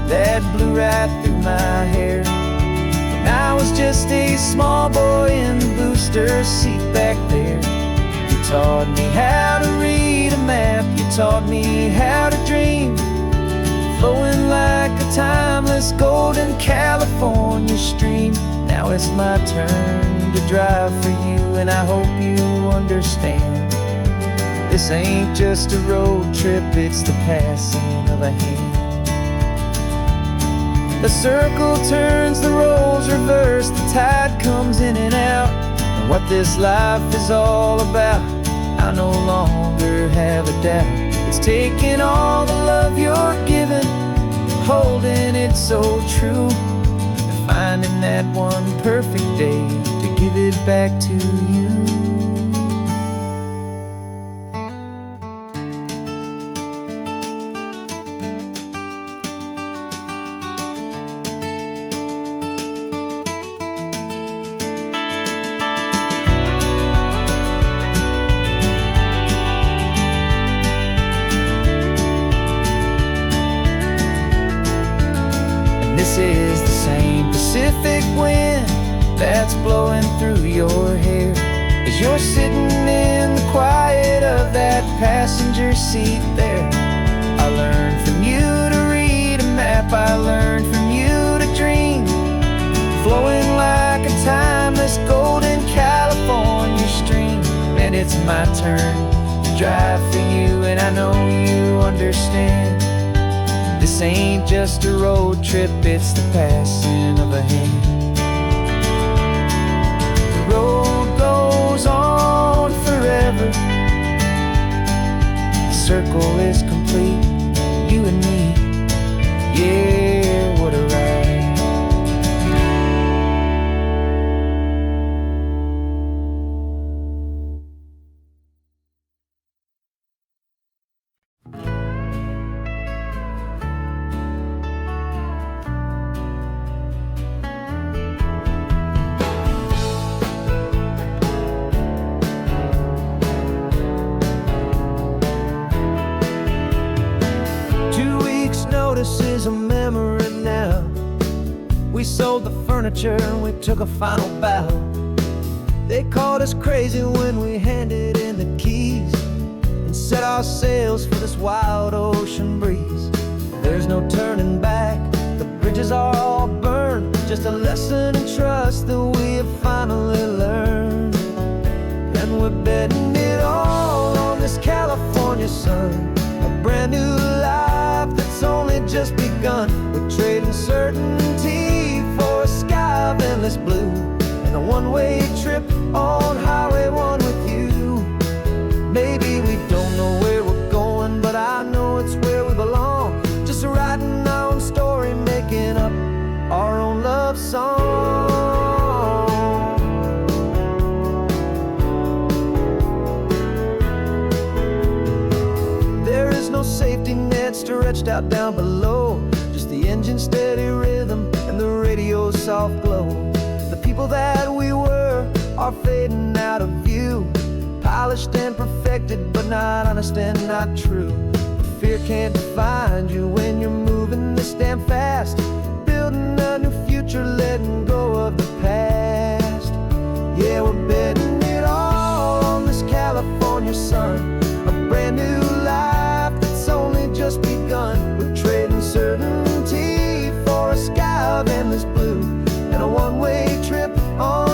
that blew right through my hair when I was just a small boy in the booster seat back there. You taught me how to read a map, you taught me how to dream, flowing like a timeless golden California stream. Now it's my turn to drive for you, and I hope you understand. This ain't just a road trip, it's the passing of a hand. The circle turns, the roles reverse, the tide comes in and out. And what this life is all about, I no longer have a doubt. It's taking all the love you're giving, holding it so true, and finding that one perfect day to give it back to you. This is the same Pacific wind that's blowing through your hair as you're sitting in the quiet of that passenger seat there. I learned from you to read a map, I learned from you to dream, flowing like a timeless golden California stream. And it's my turn to drive for you, and I know you understand. This ain't just a road trip, it's the passing of a hand. The road goes on forever, the circle is complete, you and me, yeah, what a ride. notice is a memory now. We sold the furniture and we took a final bow. They called us crazy when we handed in the keys and set our sails for this wild ocean breeze. There's no turning back, the bridges are all burned, just a lesson in trust that we have finally learned. And we're betting it all on this California sun, a brand new life that's only just begun. We're trading certainty for a sky of endless blue and a one-way trip on Highway 1 with you. Maybe we don't know where we're going, but I know it's where we belong. Just writing our own story, making up our own love song. There is no safety net stretched out down below, just the engine's steady rhythm and the radio's soft glow. The people that we were are fading out of view, polished and perfected, but not honest and not true. Fear can't find you when you're moving this damn fast, building a new future, letting go of the past. Yeah, we're betting it all on this California sun, a brand new life that's only just begun. We're trading certainty for a sky of endless blue and a one-way trip on